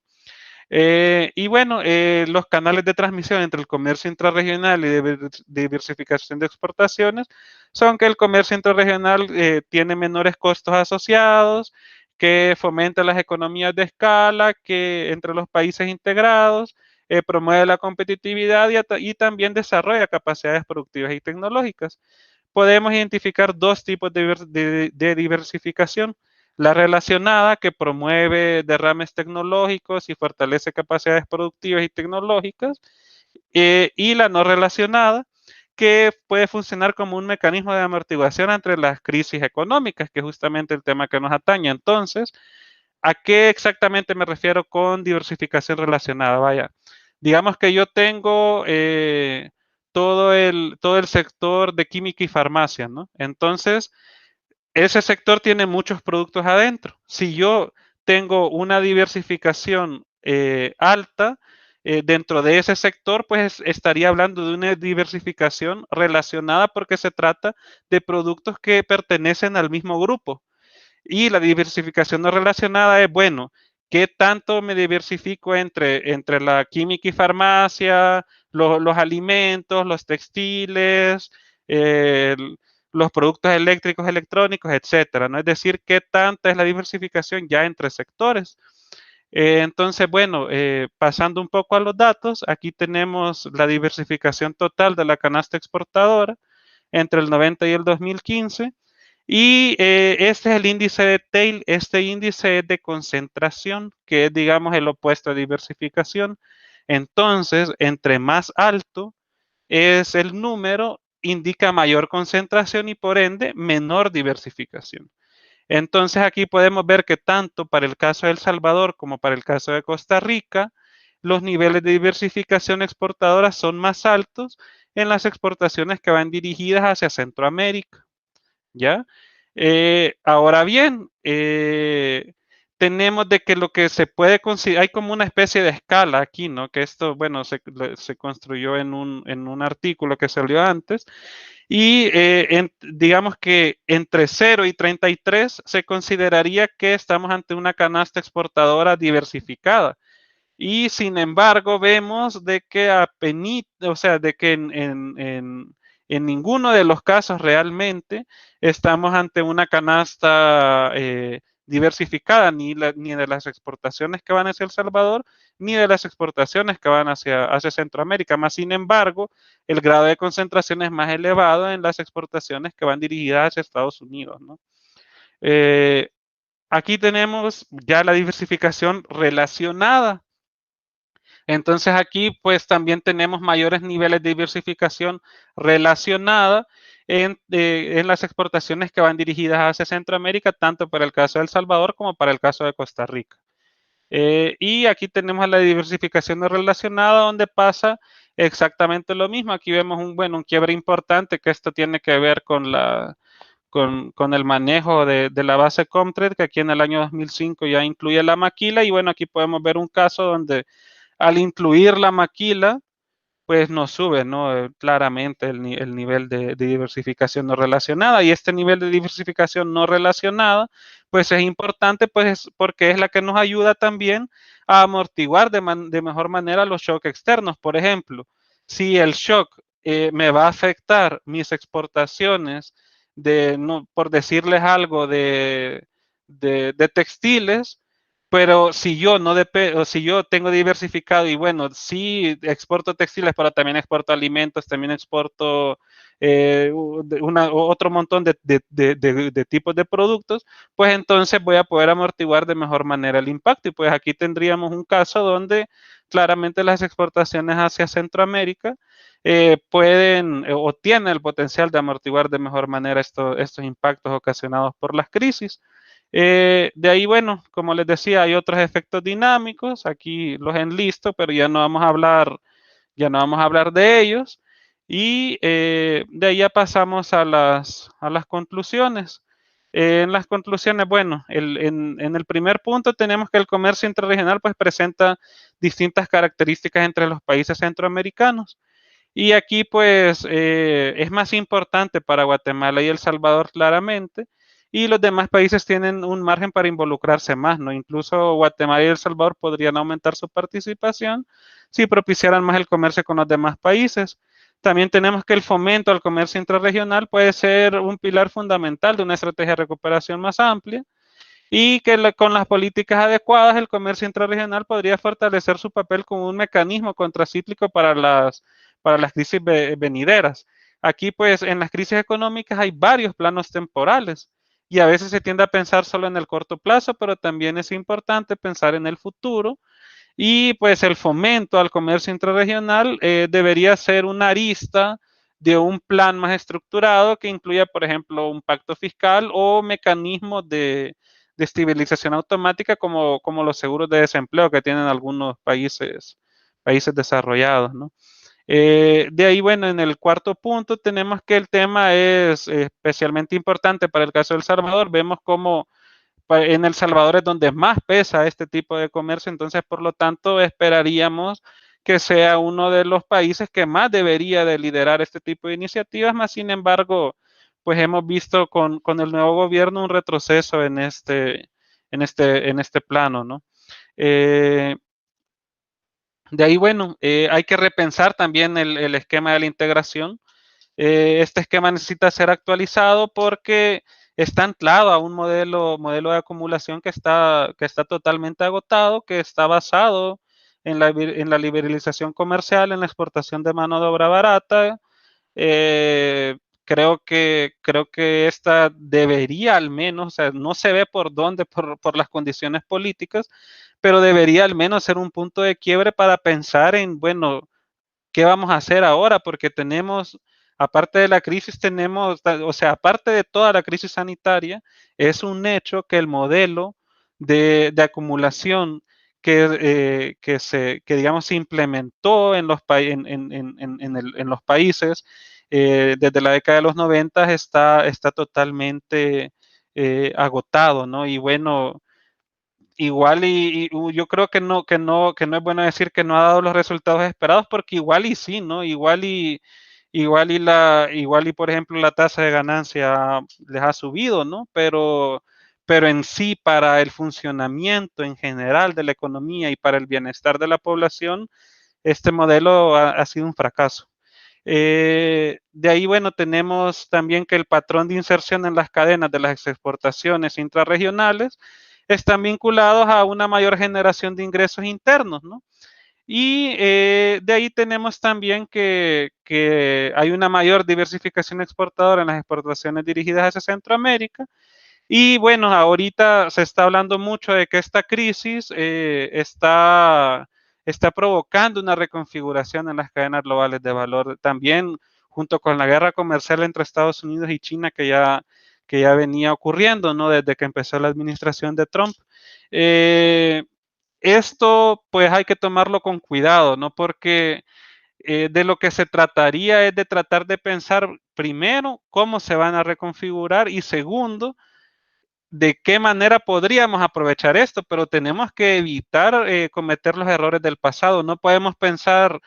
Y bueno, los canales de transmisión entre el comercio intrarregional y diversificación de exportaciones son que el comercio intrarregional tiene menores costos asociados, que fomenta las economías de escala, que entre los países integrados promueve la competitividad y también desarrolla capacidades productivas y tecnológicas. Podemos identificar dos tipos de diversificación. La relacionada, que promueve derrames tecnológicos y fortalece capacidades productivas y tecnológicas, y la no relacionada, que puede funcionar como un mecanismo de amortiguación entre las crisis económicas, que es justamente el tema que nos atañe. Entonces, ¿a qué exactamente me refiero con diversificación relacionada? Vaya, digamos que yo tengo todo el sector de química y farmacia, ¿no? Entonces, ese sector tiene muchos productos adentro. Si yo tengo una diversificación alta dentro de ese sector, pues estaría hablando de una diversificación relacionada porque se trata de productos que pertenecen al mismo grupo. Y la diversificación no relacionada es, bueno, ¿qué tanto me diversifico entre la química y farmacia, los alimentos, los textiles, eh, los productos eléctricos, electrónicos, etcétera? ¿No? Es decir, ¿qué tanta es la diversificación ya entre sectores? Entonces, bueno, pasando un poco a los datos, aquí tenemos la diversificación total de la canasta exportadora entre el 90 y el 2015. Y este es el índice de Tail. Este índice es de concentración, que es, digamos, el opuesto a diversificación. Entonces, entre más alto es el número, indica mayor concentración y por ende menor diversificación. Entonces, aquí podemos ver que tanto para el caso de El Salvador como para el caso de Costa Rica, los niveles de diversificación exportadora son más altos en las exportaciones que van dirigidas hacia Centroamérica. ¿Ya? Ahora bien, tenemos de que lo que se puede considerar, hay como una especie de escala aquí, ¿no? Que esto, bueno, se construyó en un artículo que salió antes, y digamos que entre 0 y 33 se consideraría que estamos ante una canasta exportadora diversificada. Y sin embargo, vemos de que o sea, de que en ninguno de los casos realmente estamos ante una canasta diversificada, ni de las exportaciones que van hacia El Salvador, ni de las exportaciones que van hacia Centroamérica. Más sin embargo, el grado de concentración es más elevado en las exportaciones que van dirigidas hacia Estados Unidos, ¿no? Aquí tenemos ya la diversificación relacionada. Entonces aquí pues también tenemos mayores niveles de diversificación relacionada en las exportaciones que van dirigidas hacia Centroamérica, tanto para el caso de El Salvador como para el caso de Costa Rica. Y aquí tenemos la diversificación no relacionada, donde pasa exactamente lo mismo. Aquí vemos un quiebre importante, que esto tiene que ver con el manejo de la base Comtrade, que aquí en el año 2005 ya incluye la maquila. Y bueno, aquí podemos ver un caso donde al incluir la maquila, pues nos sube, ¿no? Claramente el nivel de diversificación no relacionada. Y este nivel de diversificación no relacionada, pues es importante, pues porque es la que nos ayuda también a amortiguar de mejor manera los shocks externos. Por ejemplo, si el shock me va a afectar mis exportaciones no, por decirles algo, de textiles, pero si yo no si yo tengo diversificado y bueno, sí exporto textiles, pero también exporto alimentos, también exporto otro montón de tipos de productos, pues entonces voy a poder amortiguar de mejor manera el impacto. Y pues aquí tendríamos un caso donde claramente las exportaciones hacia Centroamérica pueden o tienen el potencial de amortiguar de mejor manera estos impactos ocasionados por las crisis. De ahí, bueno, como les decía, hay otros efectos dinámicos, aquí los enlisto, pero ya no vamos a hablar de ellos. Y de ahí ya pasamos a las conclusiones. En las conclusiones, bueno, en el primer punto tenemos que el comercio interregional pues presenta distintas características entre los países centroamericanos. Y aquí pues es más importante para Guatemala y El Salvador claramente, y los demás países tienen un margen para involucrarse más, ¿no? Incluso Guatemala y El Salvador podrían aumentar su participación si propiciaran más el comercio con los demás países. También tenemos que el fomento al comercio intrarregional puede ser un pilar fundamental de una estrategia de recuperación más amplia y que con las políticas adecuadas el comercio intrarregional podría fortalecer su papel como un mecanismo contracíclico para las crisis venideras. Aquí, pues, en las crisis económicas hay varios planos temporales y a veces se tiende a pensar solo en el corto plazo, pero también es importante pensar en el futuro y pues el fomento al comercio intrarregional debería ser una arista de un plan más estructurado que incluya, por ejemplo, un pacto fiscal o mecanismos de estabilización automática como los seguros de desempleo que tienen algunos países desarrollados, ¿no? De ahí, bueno, en el cuarto punto tenemos que el tema es especialmente importante para el caso de El Salvador. Vemos cómo en El Salvador es donde más pesa este tipo de comercio, entonces por lo tanto esperaríamos que sea uno de los países que más debería de liderar este tipo de iniciativas, más sin embargo, pues hemos visto con el nuevo gobierno un retroceso en este plano, ¿no? Eh, de ahí, bueno, hay que repensar también el esquema de la integración. Este esquema necesita ser actualizado porque está anclado a un modelo de acumulación que está totalmente agotado, que está basado en la liberalización comercial, en la exportación de mano de obra barata. Creo que esta debería al menos, o sea, no se ve por dónde, por las condiciones políticas, pero debería al menos ser un punto de quiebre para pensar en, bueno, ¿qué vamos a hacer ahora? Porque tenemos, aparte de la crisis, tenemos, o sea, aparte de toda la crisis sanitaria, es un hecho que el modelo de acumulación que digamos, se implementó en en los países desde la década de los 90 está totalmente agotado, ¿no? Y bueno, igual yo creo que no es bueno decir que no ha dado los resultados esperados, porque igual y sí, ¿no? Igual y por ejemplo la tasa de ganancia les ha subido, ¿no? Pero en sí para el funcionamiento en general de la economía y para el bienestar de la población, este modelo ha sido un fracaso. De ahí, bueno, tenemos también que el patrón de inserción en las cadenas de las exportaciones intrarregionales están vinculados a una mayor generación de ingresos internos, ¿no? Y de ahí tenemos también que hay una mayor diversificación exportadora en las exportaciones dirigidas hacia Centroamérica. Y bueno, ahorita se está hablando mucho de que esta crisis está provocando una reconfiguración en las cadenas globales de valor. También junto con la guerra comercial entre Estados Unidos y China que ya venía ocurriendo, ¿no? Desde que empezó la administración de Trump. Eh, Esto pues hay que tomarlo con cuidado, ¿no? Porque de lo que se trataría es de tratar de pensar primero cómo se van a reconfigurar y segundo, de qué manera podríamos aprovechar esto, pero tenemos que evitar cometer los errores del pasado. No podemos pensar,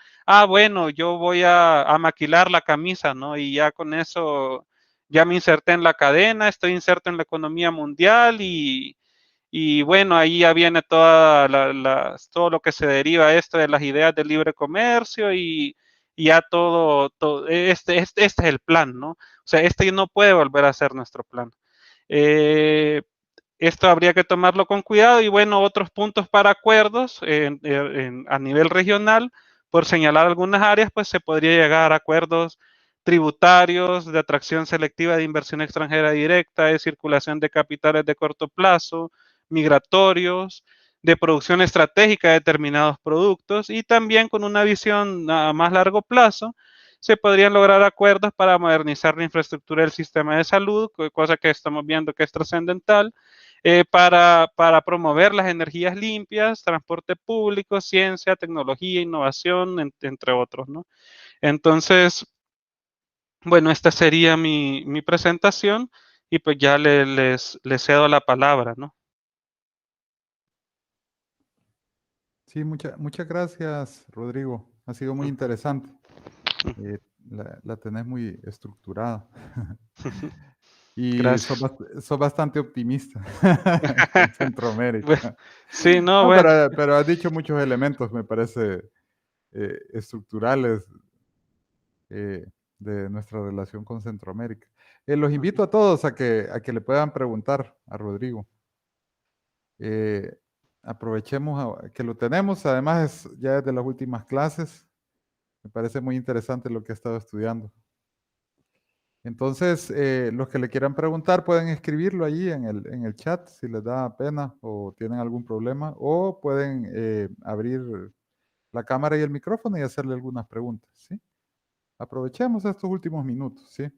bueno, yo voy a maquilar la camisa, ¿no? Y ya con eso ya me inserté en la cadena, estoy inserto en la economía mundial y bueno, ahí ya viene todo lo que se deriva esto de las ideas del libre comercio y ya este es el plan, ¿no? O sea, este no puede volver a ser nuestro plan. Eh, Esto habría que tomarlo con cuidado y bueno, otros puntos para acuerdos a nivel regional, por señalar algunas áreas, pues se podría llegar a acuerdos tributarios, de atracción selectiva de inversión extranjera directa, de circulación de capitales de corto plazo, migratorios, de producción estratégica de determinados productos y también con una visión a más largo plazo se podrían lograr acuerdos para modernizar la infraestructura del sistema de salud, cosa que estamos viendo que es trascendental, para promover las energías limpias, transporte público, ciencia, tecnología, innovación, entre otros, ¿no? Entonces, bueno, esta sería mi presentación y pues ya les cedo la palabra, ¿no? Sí, muchas gracias, Rodrigo. Ha sido muy interesante. La tenés muy estructurada. Y Gracias. sos bastante optimista con Bueno, Centroamérica. sí, no, No, bueno. pero has dicho muchos elementos, me parece, estructurales eh, de nuestra relación con Centroamérica. Los invito a todos a que le puedan preguntar a Rodrigo. Eh, Aprovechemos que lo tenemos, además ya desde las últimas clases, me parece muy interesante lo que he estado estudiando. Entonces, los que le quieran preguntar pueden escribirlo allí en el chat si les da pena o tienen algún problema, o pueden abrir la cámara y el micrófono y hacerle algunas preguntas, ¿sí? Aprovechemos estos últimos minutos, ¿sí?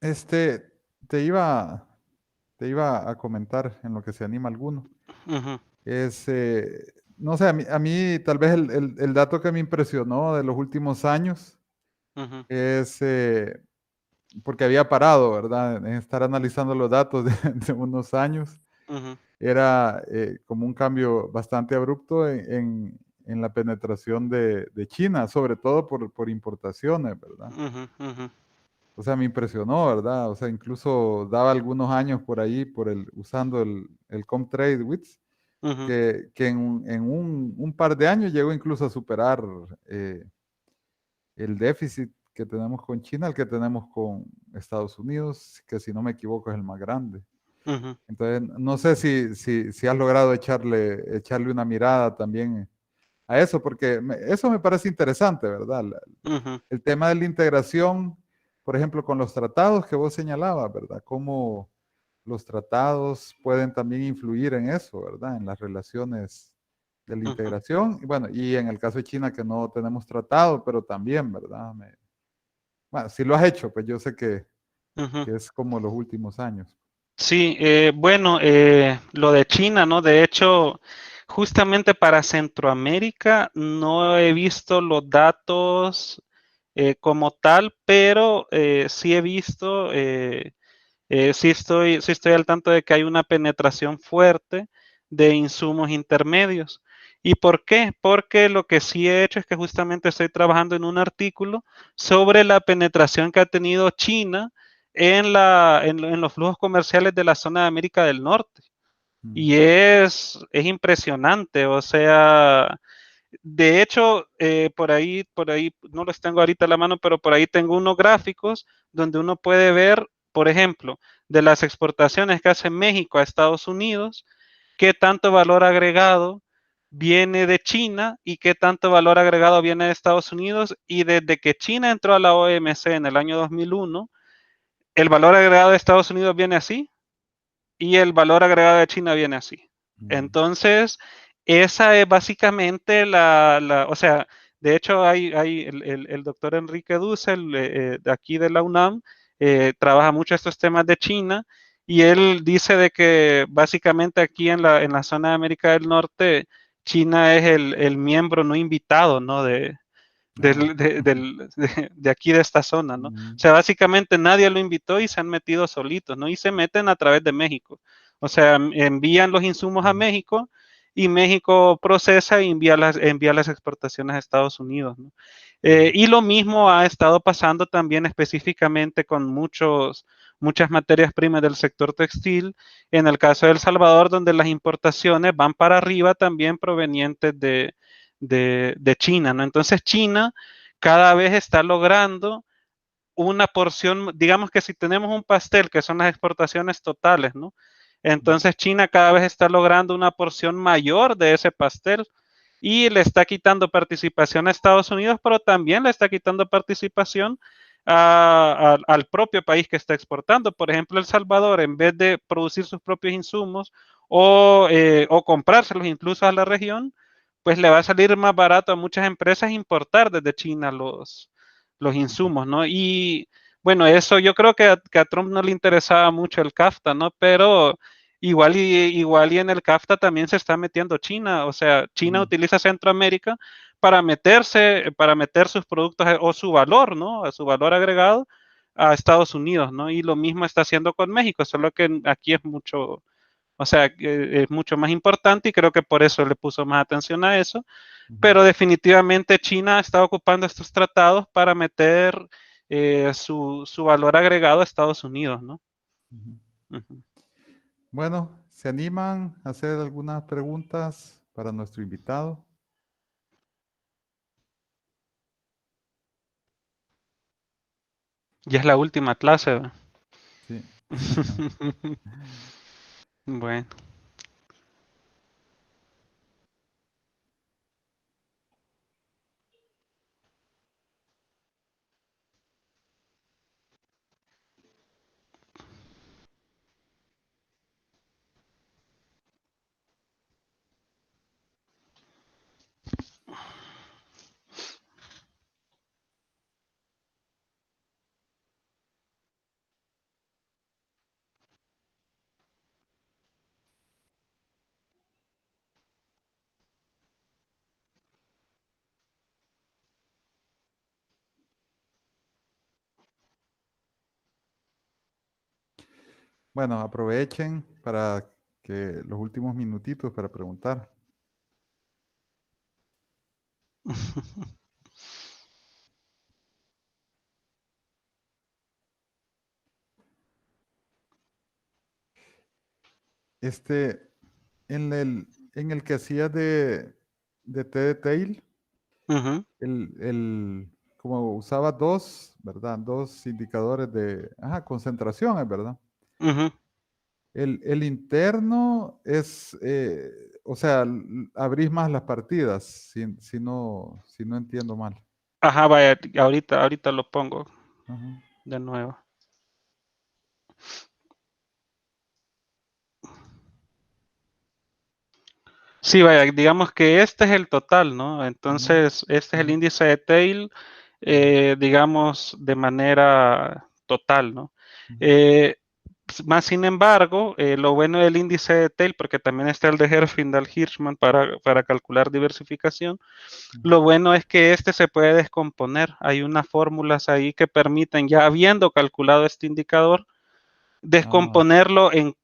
Este, te iba, te iba a comentar en lo que se anima alguno. Ujú, Es, no sé, a mí tal vez el dato que me impresionó de los últimos años ujú, es, porque había parado, ¿verdad? En estar analizando los datos de, de unos años, ujú, era como un cambio bastante abrupto en la penetración de China, sobre todo por importaciones, ¿verdad? ujú, ujú, O sea, me impresionó, ¿verdad? O sea, incluso daba algunos años por ahí, usando el Comtrade ujú, que en un par de años llegó incluso a superar el déficit que tenemos con China, el que tenemos con Estados Unidos, que si no me equivoco es el más grande. ujú, Entonces, no sé si has logrado echarle una mirada también a eso, porque eso me parece interesante, ¿verdad? ujú, El tema de la integración, por ejemplo, con los tratados que vos señalabas, ¿verdad? Cómo los tratados pueden también influir en eso, ¿verdad? En las relaciones de la ujú, integración. Y bueno, y en el caso de China que no tenemos tratado, pero también, ¿verdad? Bueno, si lo has hecho, pues yo sé ujú. que es como los últimos años. Sí, bueno, lo de China, ¿no? De hecho, justamente para Centroamérica no he visto los datos como tal, pero sí he visto, sí estoy al tanto de que hay una penetración fuerte de insumos intermedios. ¿Y por qué? Porque lo que sí he hecho es que justamente estoy trabajando en un artículo sobre la penetración que ha tenido China en los flujos comerciales de la zona de América del Norte. Mm. Y es impresionante, o sea, de hecho, por ahí, no los tengo ahorita a la mano, pero por ahí tengo unos gráficos donde uno puede ver, por ejemplo, de las exportaciones que hace México a Estados Unidos, qué tanto valor agregado viene de China y qué tanto valor agregado viene de Estados Unidos. Y desde que China entró a la OMC en el año 2001, el valor agregado de Estados Unidos viene así y el valor agregado de China viene así. Mm. Entonces, esa es básicamente o sea, de hecho hay el doctor Enrique Dussel de aquí de la UNAM, trabaja mucho estos temas de China y él dice de que básicamente aquí en la zona de América del Norte, China es el miembro no invitado, ¿no? Ah. De aquí de esta zona, ¿no? O Mm. sea, básicamente nadie lo invitó y se han metido solitos, ¿no? Y se meten a través de México. O sea, envían los insumos a Mm. México y México procesa y envía las exportaciones a Estados Unidos, ¿no? Mm. Y lo mismo ha estado pasando también específicamente con muchas materias primas del sector textil, en el caso de El Salvador, donde las importaciones van para arriba también provenientes de China, ¿no? Entonces China cada vez está logrando una porción, digamos que si tenemos un pastel, que son las exportaciones totales, ¿no? Entonces China cada vez está logrando una porción mayor de ese pastel y le está quitando participación a Estados Unidos, pero también le está quitando participación al propio país que está exportando. Por ejemplo, El Salvador, en vez de producir sus propios insumos o comprárselos incluso a la región, pues le va a salir más barato a muchas empresas importar desde China los insumos, ¿no? Y bueno, eso yo creo que a Trump no le interesaba mucho el CAFTA, ¿no? Pero igual y en el CAFTA también se está metiendo China, o sea, China utiliza Centroamérica para meter sus productos o su valor, ¿no? Su valor agregado a Estados Unidos, ¿no? Y lo mismo está haciendo con México, solo que aquí es mucho, o sea, es mucho más importante y creo que por eso le puso más atención a eso, pero definitivamente China está ocupando estos tratados para meter su valor agregado a Estados Unidos, ¿no? Ujú. Bueno, ¿se animan a hacer algunas preguntas para nuestro invitado? Ya es la última clase, ¿verdad? Sí. Bueno. Bueno, aprovechen para que los últimos minutitos para preguntar. Este, en el que hacías de té de Tail, Ujú, como usaba dos, ¿verdad? Dos indicadores de, concentración, es verdad. ujú. El interno es, o sea, abrís más las partidas, si no entiendo mal. Ajá, vaya, ahorita lo pongo Ajá. de nuevo. Sí, vaya, digamos que este es el total, ¿no? Ujú, Entonces, este es el ujú, índice de tail, ujú, digamos, de manera total, ¿no? ujú, Eh, Más sin embargo, lo bueno del índice de tail, porque también está el de Herfindahl-Hirschman para calcular diversificación, ujú. lo bueno es que este se puede descomponer. Hay unas fórmulas ahí que permiten, ya habiendo calculado este indicador, Ah, descomponerlo en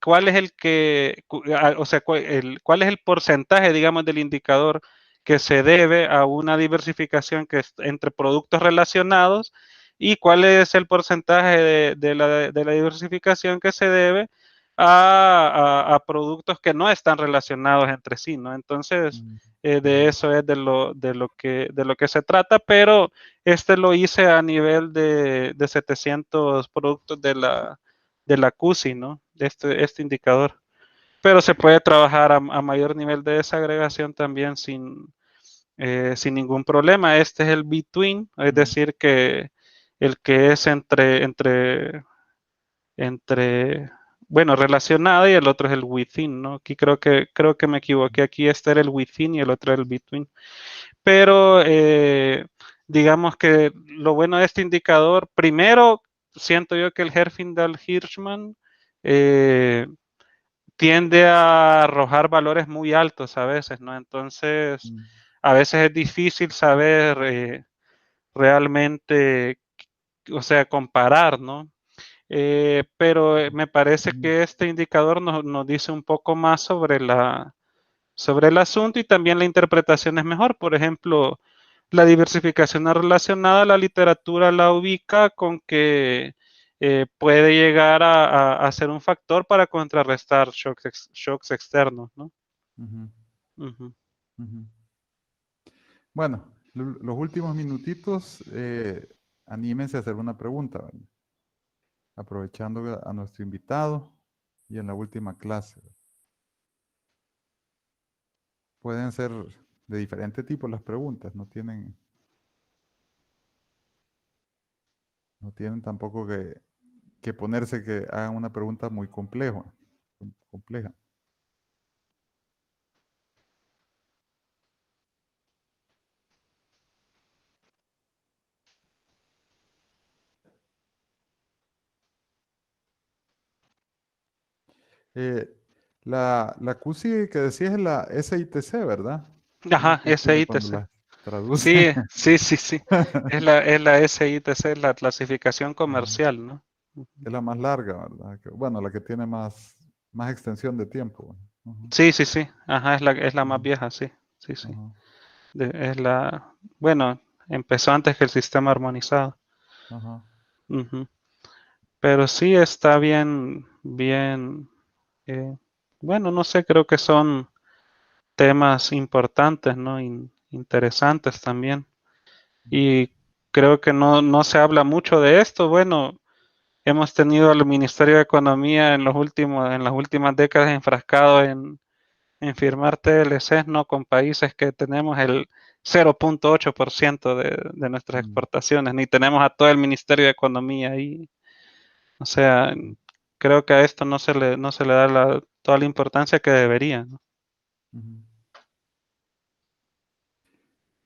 cuál es el que, o sea, cuál es el porcentaje, digamos, del indicador que se debe a una diversificación que es entre productos relacionados y cuál es el porcentaje de la diversificación que se debe a productos que no están relacionados entre sí, ¿no? Entonces, mm, de ujú, eso es de lo que se trata, pero este lo hice a nivel de 700 productos de la CUSI, ¿no? De este indicador. Pero se puede trabajar a mayor nivel de desagregación también sin ningún problema. Este es el between, es ujú, decir, que el que es entre, bueno, relacionado y el otro es el within, ¿no? Aquí creo que me equivoqué. Aquí este era el within y el otro era el between. Pero digamos que lo bueno de este indicador, primero, siento yo que el Herfindahl-Hirschman eh, tiende a arrojar valores muy altos a veces, ¿no? Entonces, mm, a veces es difícil saber realmente, o sea, comparar, ¿no? Pero me parece mm, que este indicador nos dice un poco más sobre el asunto y también la interpretación es mejor. Por ejemplo, la diversificación relacionada, la literatura la ubica con que puede llegar a ser un factor para contrarrestar shocks externos, ¿no? ujú, Ujú. ujú. Bueno, los últimos minutitos, anímense a hacer una pregunta, ¿verdad? Aprovechando a nuestro invitado. y en la última clase. Pueden ser de diferente tipo las preguntas, no tienen tampoco que ponerse que hagan una pregunta muy compleja. Eh, la QSI que decías es la SITC, ¿verdad? No me Ajá, confunde cuando SITC. la traduce. Sí, sí, sí, sí. Es la SITC, la clasificación Ajá. comercial, ¿no? Ujú. Es la más larga, ¿verdad? Bueno, la que tiene más extensión de tiempo. Ujú, Sí, sí, sí. Ajá, es la más ujú, vieja, sí. Sí, sí. ajá, Bueno, empezó antes que el sistema armonizado. ajá, Ujú. Pero sí está bien, bien. eh, bueno, no sé, creo que son temas importantes, ¿no? Interesantes también. Y creo que no se habla mucho de esto. Bueno, hemos tenido al Ministerio de Economía en las últimas décadas enfrascado en firmar TLCs, ¿no? Con países que tenemos el 0.8% de nuestras mm, exportaciones, ni tenemos a todo el Ministerio de Economía ahí. O sea, creo que a esto no se le da toda la importancia que debería, ¿no? ujú.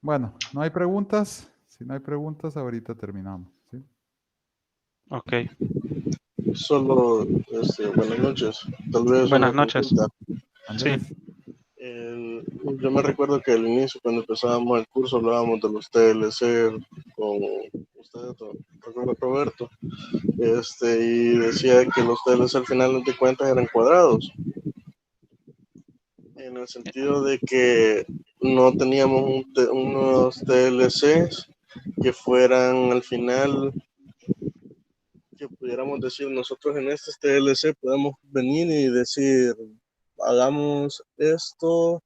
Bueno, no hay preguntas. Si no hay preguntas, ahorita terminamos. ¿Sí? Ok, Solo, buenas noches. Tal vez buenas una noches. consulta. Sí. Andrés. El- yo me recuerdo que al inicio, cuando empezábamos el curso, hablábamos de los TLC con usted, recuerdo Roberto, y decía que los TLC al final de cuentas eran cuadrados, en el sentido de que no teníamos unos TLCs que fueran al final, que pudiéramos decir, nosotros en este TLC podemos venir y decir, hagamos esto,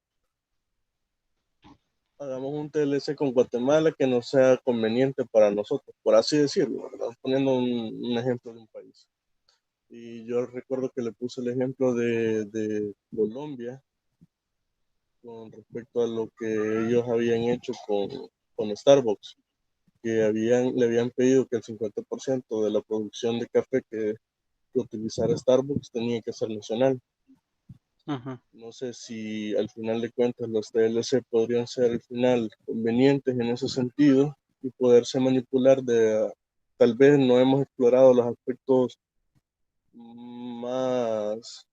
hagamos un TLC con Guatemala que no sea conveniente para nosotros, por así decirlo, ¿verdad? Poniendo un ejemplo de un país. Y yo recuerdo que le puse el ejemplo de Colombia con respecto a lo que ellos habían hecho con Starbucks, que le habían pedido que el 50% de la producción de café que utilizara Starbucks tenía que ser nacional. Ujú, No sé si al final de cuentas los TLC podrían ser al final convenientes en ese sentido y poderse manipular tal vez no hemos explorado los aspectos más,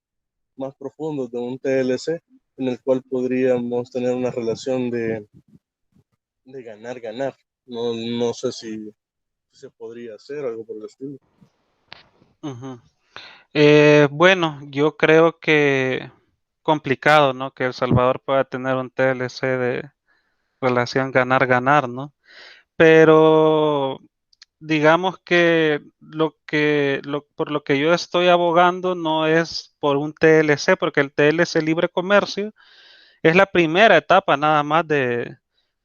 más profundos de un TLC en el cual podríamos tener una relación de ganar, ganar. No sé si se podría hacer algo por el estilo. ujú. Bueno, yo creo que complicado, ¿no? Que El Salvador pueda tener un TLC de relación ganar-ganar, ¿no? Pero digamos que por lo que yo estoy abogando no es por un TLC, porque el TLC libre comercio es la primera etapa nada más de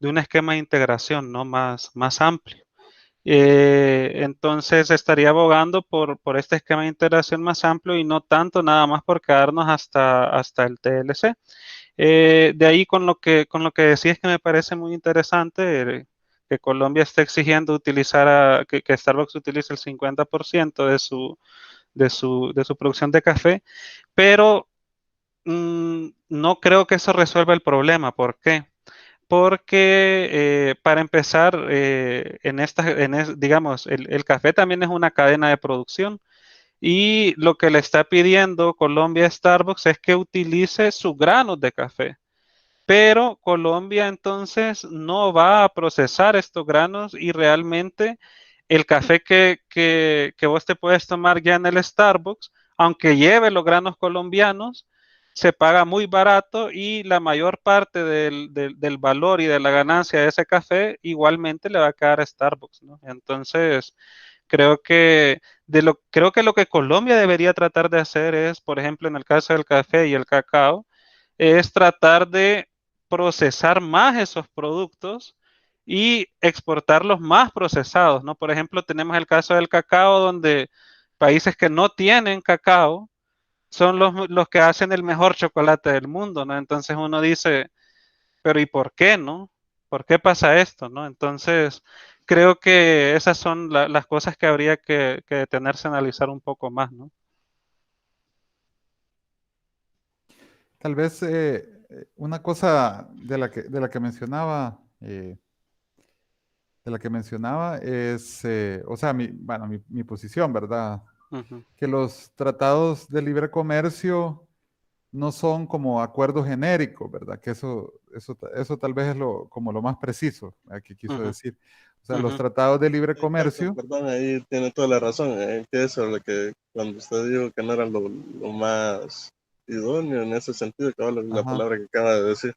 un esquema de integración, ¿no? Más amplio. Entonces estaría abogando por este esquema de integración más amplio y no tanto nada más por quedarnos hasta el TLC. De ahí con lo que decís que me parece muy interesante, que Colombia esté exigiendo que Starbucks utilice el 50% de su producción de café, pero no creo que eso resuelva el problema. ¿Por qué? Porque para empezar, digamos, el café también es una cadena de producción y lo que le está pidiendo Colombia a Starbucks es que utilice sus granos de café. Pero Colombia entonces no va a procesar estos granos y realmente el café que vos te puedes tomar ya en el Starbucks, aunque lleve los granos colombianos, se paga muy barato y la mayor parte del valor y de la ganancia de ese café igualmente le va a quedar a Starbucks, ¿no? Entonces, creo que lo que Colombia debería tratar de hacer es, por ejemplo, en el caso del café y el cacao, es tratar de procesar más esos productos y exportarlos más procesados, ¿no? Por ejemplo, tenemos el caso del cacao donde países que no tienen cacao son los que hacen el mejor chocolate del mundo, ¿no? Entonces uno dice, pero ¿y por qué, no? ¿Por qué pasa esto, no? Entonces, creo que esas son las cosas que habría que detenerse a analizar un poco más, ¿no? Tal vez una cosa de la que mencionaba es, o sea, bueno, mi posición, ¿verdad? Ujú, Que los tratados de libre comercio no son como acuerdos genéricos, ¿verdad? Que eso tal vez es como lo más preciso que quiso ujú, decir. O sea, los ujú, tratados de libre Exacto, comercio, perdón, ahí tiene toda la razón. Que eso es lo que cuando usted dijo que no era lo más idóneo en ese sentido, que la ajá, palabra que acaba de decir.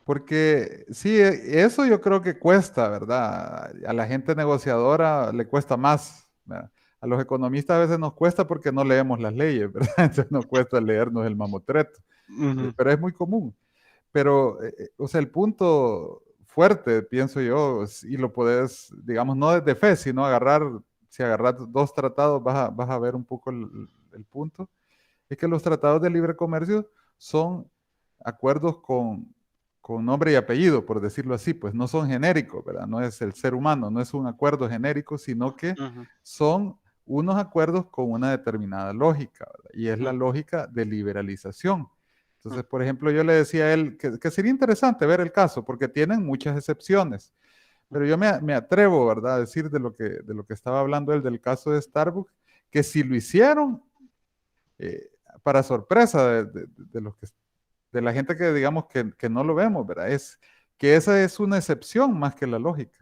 porque sí, eso yo creo que cuesta, ¿verdad? A la gente negociadora le cuesta más, ¿verdad? A los economistas a veces nos cuesta porque no leemos las leyes, ¿verdad? Entonces nos cuesta leernos el mamotreto, ujú, pero es muy común. Pero, o sea, el punto fuerte, pienso yo, y lo puedes, digamos, no desde fe, sino si agarras dos tratados, vas a ver un poco el punto, es que los tratados de libre comercio son acuerdos con nombre y apellido, por decirlo así, pues no son genéricos, ¿verdad? No es el ser humano, no es un acuerdo genérico, sino que ujú, son unos acuerdos con una determinada lógica, ¿verdad? Y es la ujú, lógica de liberalización. ujú, Entonces, por ejemplo, yo le decía a él que sería interesante ver el caso, porque tienen muchas excepciones, pero yo me atrevo, ¿verdad?, a decir de lo que estaba hablando él del caso de Starbucks, que si lo hicieron, eh, para sorpresa de la gente que digamos que no lo vemos, ¿verdad? Es que esa es una excepción más que la lógica.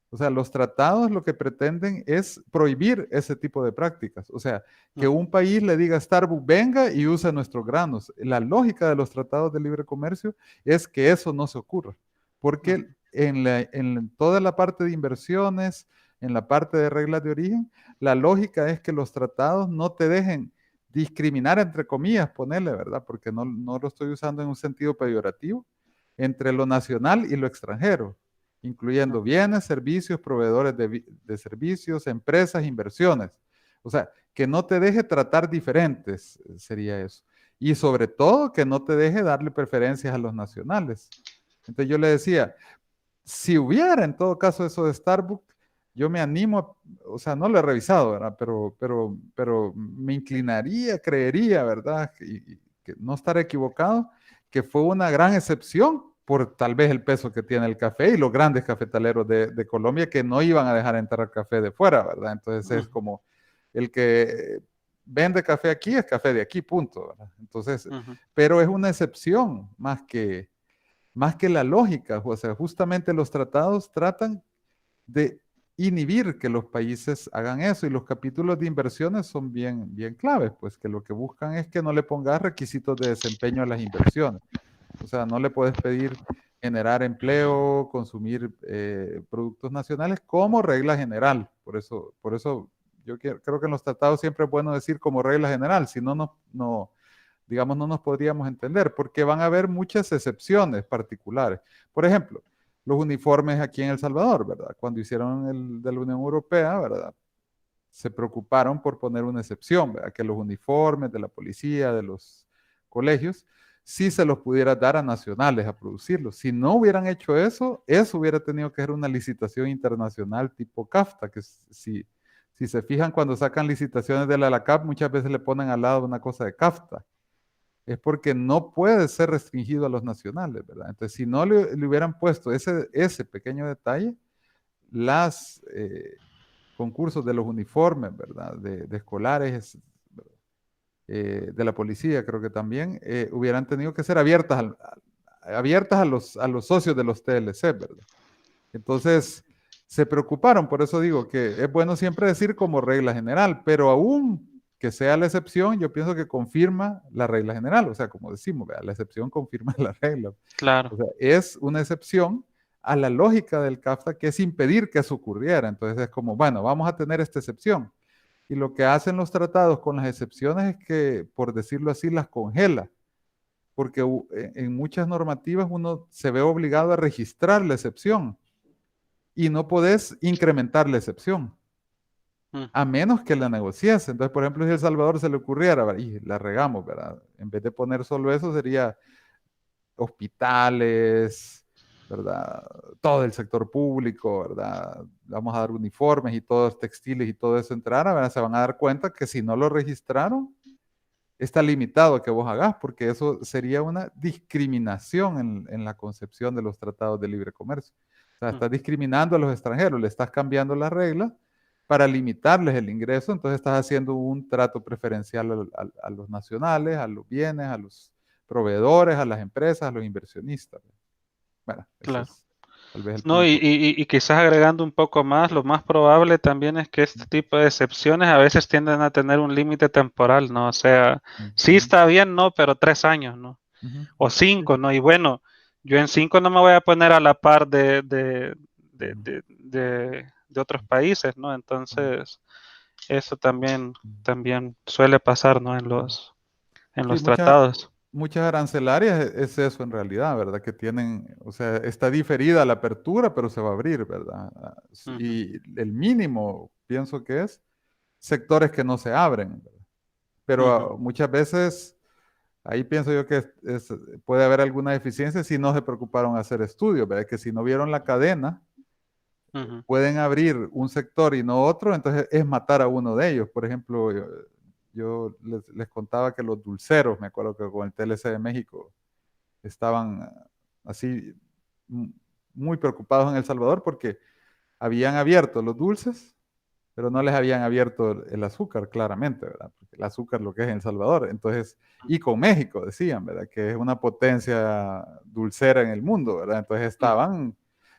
O sea, los tratados lo que pretenden es prohibir ese tipo de prácticas. O sea, que ujú, un país le diga a Starbucks, venga y use nuestros granos. La lógica de los tratados de libre comercio es que eso no se ocurra. Porque en toda la parte de inversiones, en la parte de reglas de origen, la lógica es que los tratados no te dejen discriminar, entre comillas, ponerle, ¿verdad? Porque no lo estoy usando en un sentido peyorativo, entre lo nacional y lo extranjero, incluyendo ujú, bienes, servicios, proveedores de servicios, empresas, inversiones. O sea, que no te deje tratar diferentes, sería eso. Y sobre todo, que no te deje darle preferencias a los nacionales. Entonces yo le decía, si hubiera en todo caso eso de Starbucks, yo me animo, o sea, no lo he revisado, ¿verdad? Pero me inclinaría, creería, ¿verdad? Y que no estar equivocado, que fue una gran excepción por tal vez el peso que tiene el café y los grandes cafetaleros de Colombia que no iban a dejar entrar café de fuera, ¿verdad? Entonces es ujú, como el que vende café aquí es café de aquí, punto, ¿verdad? Entonces, ujú, pero es una excepción más que la lógica. O sea, justamente los tratados tratan de inhibir que los países hagan eso y los capítulos de inversiones son bien, bien claves, pues que lo que buscan es que no le pongas requisitos de desempeño a las inversiones. O sea, no le puedes pedir generar empleo, consumir productos nacionales como regla general. Por eso yo creo que en los tratados siempre es bueno decir como regla general, si no, digamos, no nos podríamos entender, porque van a haber muchas excepciones particulares. Por ejemplo, los uniformes aquí en El Salvador, ¿verdad? Cuando hicieron el de la Unión Europea, ¿verdad? Se preocuparon por poner una excepción, ¿verdad? Que los uniformes de la policía, de los colegios, sí se los pudiera dar a nacionales a producirlos. Si no hubieran hecho eso, eso hubiera tenido que ser una licitación internacional tipo CAFTA, que si se fijan cuando sacan licitaciones de la ALACAP, muchas veces le ponen al lado una cosa de CAFTA, es porque no puede ser restringido a los nacionales, ¿verdad? Entonces, si no le hubieran puesto ese pequeño detalle, las concursos de los uniformes, ¿verdad? De escolares, de la policía, creo que también, hubieran tenido que ser abiertas a los socios de los TLC, ¿verdad? Entonces, se preocuparon, por eso digo que es bueno siempre decir como regla general, pero aún que sea la excepción, yo pienso que confirma la regla general, o sea, como decimos, ¿verdad? La excepción confirma la regla. O claro. sea, es una excepción a la lógica del CAFTA que es impedir que eso ocurriera. Entonces es como, bueno, vamos a tener esta excepción. Y lo que hacen los tratados con las excepciones es que, por decirlo así, las congela, porque en muchas normativas uno se ve obligado a registrar la excepción y no podés incrementar la excepción. a menos que la negociase. Entonces, por ejemplo, si a El Salvador se le ocurriera, ¿verdad? Y la regamos, ¿verdad? En vez de poner solo eso, sería hospitales, ¿verdad? Todo el sector público, ¿verdad? Vamos a dar uniformes y todos textiles y todo eso entrara, ¿verdad? Se van a dar cuenta que si no lo registraron, está limitado a que vos hagas, porque eso sería una discriminación en la concepción de los tratados de libre comercio. O sea, estás discriminando a los extranjeros, le estás cambiando las reglas para limitarles el ingreso, entonces estás haciendo un trato preferencial a los nacionales, a los bienes, a los proveedores, a las empresas, a los inversionistas. Bueno, ese Claro. es tal vez el No, punto. y quizás agregando un poco más, lo más probable también es que este tipo de excepciones a veces tienden a tener un límite temporal, ¿no? O sea, sí Ujú, está bien, ¿no? Pero 3 años, ¿no? ujú, O sí, 5, ¿no? Y bueno, yo en 5 no me voy a poner a la par ujú, de otros países, ¿no? ujú, Entonces, eso también, ujú. también suele pasar, ¿no? En Sí, los tratados. muchas arancelarias es eso en realidad, ¿verdad? Que tienen, o sea, está diferida la apertura, pero se va a abrir, ¿verdad? Ujú, Y el mínimo, pienso que es sectores que no se abren, ¿verdad? Pero ujú, muchas veces, ahí pienso yo que puede haber alguna deficiencia si no se preocuparon hacer estudios, ¿verdad? Que si no vieron la cadena, ujú, pueden abrir un sector y no otro, entonces es matar a uno de ellos. Por ejemplo, yo les contaba que los dulceros, me acuerdo que con el TLC de México estaban así muy preocupados en El Salvador porque habían abierto los dulces, pero no les habían abierto el azúcar, claramente, ¿verdad? Porque el azúcar lo que es en El Salvador. Entonces, y con México, decían, ¿verdad? Que es una potencia dulcera en el mundo, ¿verdad? Entonces ujú, estaban,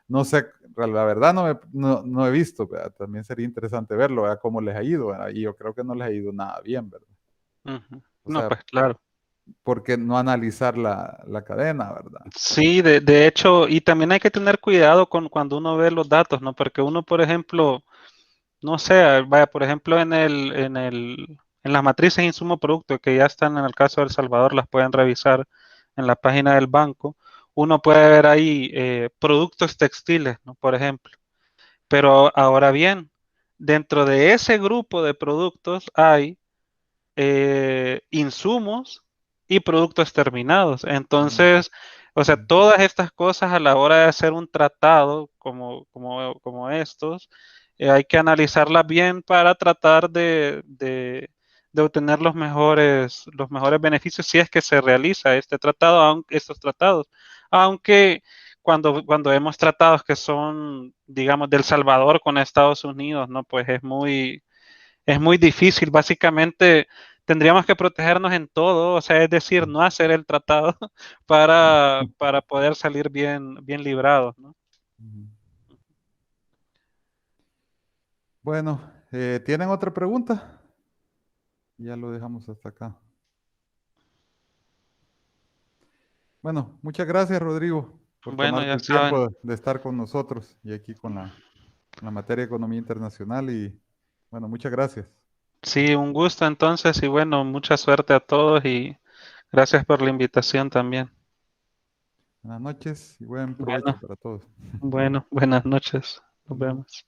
no sé, la verdad no he visto, ¿verdad? También sería interesante verlo, ¿verdad? Cómo les ha ido, ¿verdad? Y yo creo que no les ha ido nada bien, ¿verdad? ujú. O No, sea, pues claro. ¿por qué no analizar la cadena, ¿verdad? Sí, de hecho, y también hay que tener cuidado con cuando uno ve los datos, ¿no? Porque uno, por ejemplo, no sé, vaya, por ejemplo, en las matrices de insumo producto que ya están en el caso de El Salvador, las pueden revisar en la página del banco. Uno puede ver ahí productos textiles, ¿no? Por ejemplo. Pero ahora bien, dentro de ese grupo de productos hay insumos y productos terminados. Mm, Entonces, o sea, mm, todas estas cosas a la hora de hacer un tratado como estos, hay que analizarlas bien para tratar de obtener los mejores beneficios si es que se realiza este tratado, estos tratados. Aunque cuando vemos tratados que son, digamos, del Salvador con Estados Unidos, ¿no? Pues es muy difícil. Básicamente tendríamos que protegernos en todo, o sea, es decir, mm, no hacer el tratado para poder salir bien librados, ¿no? mm. Bueno, ¿tienen otra pregunta? Ya lo dejamos hasta acá. Bueno, muchas gracias, Rodrigo, por Bueno, tomarte ya el saben. tiempo de estar con nosotros y aquí con la materia de economía internacional. Y bueno, muchas gracias. Sí, un gusto entonces y bueno, mucha suerte a todos y gracias por la invitación también. Buenas noches y buen provecho Bueno, para todos. bueno, buenas noches. Nos Hasta luego. vemos.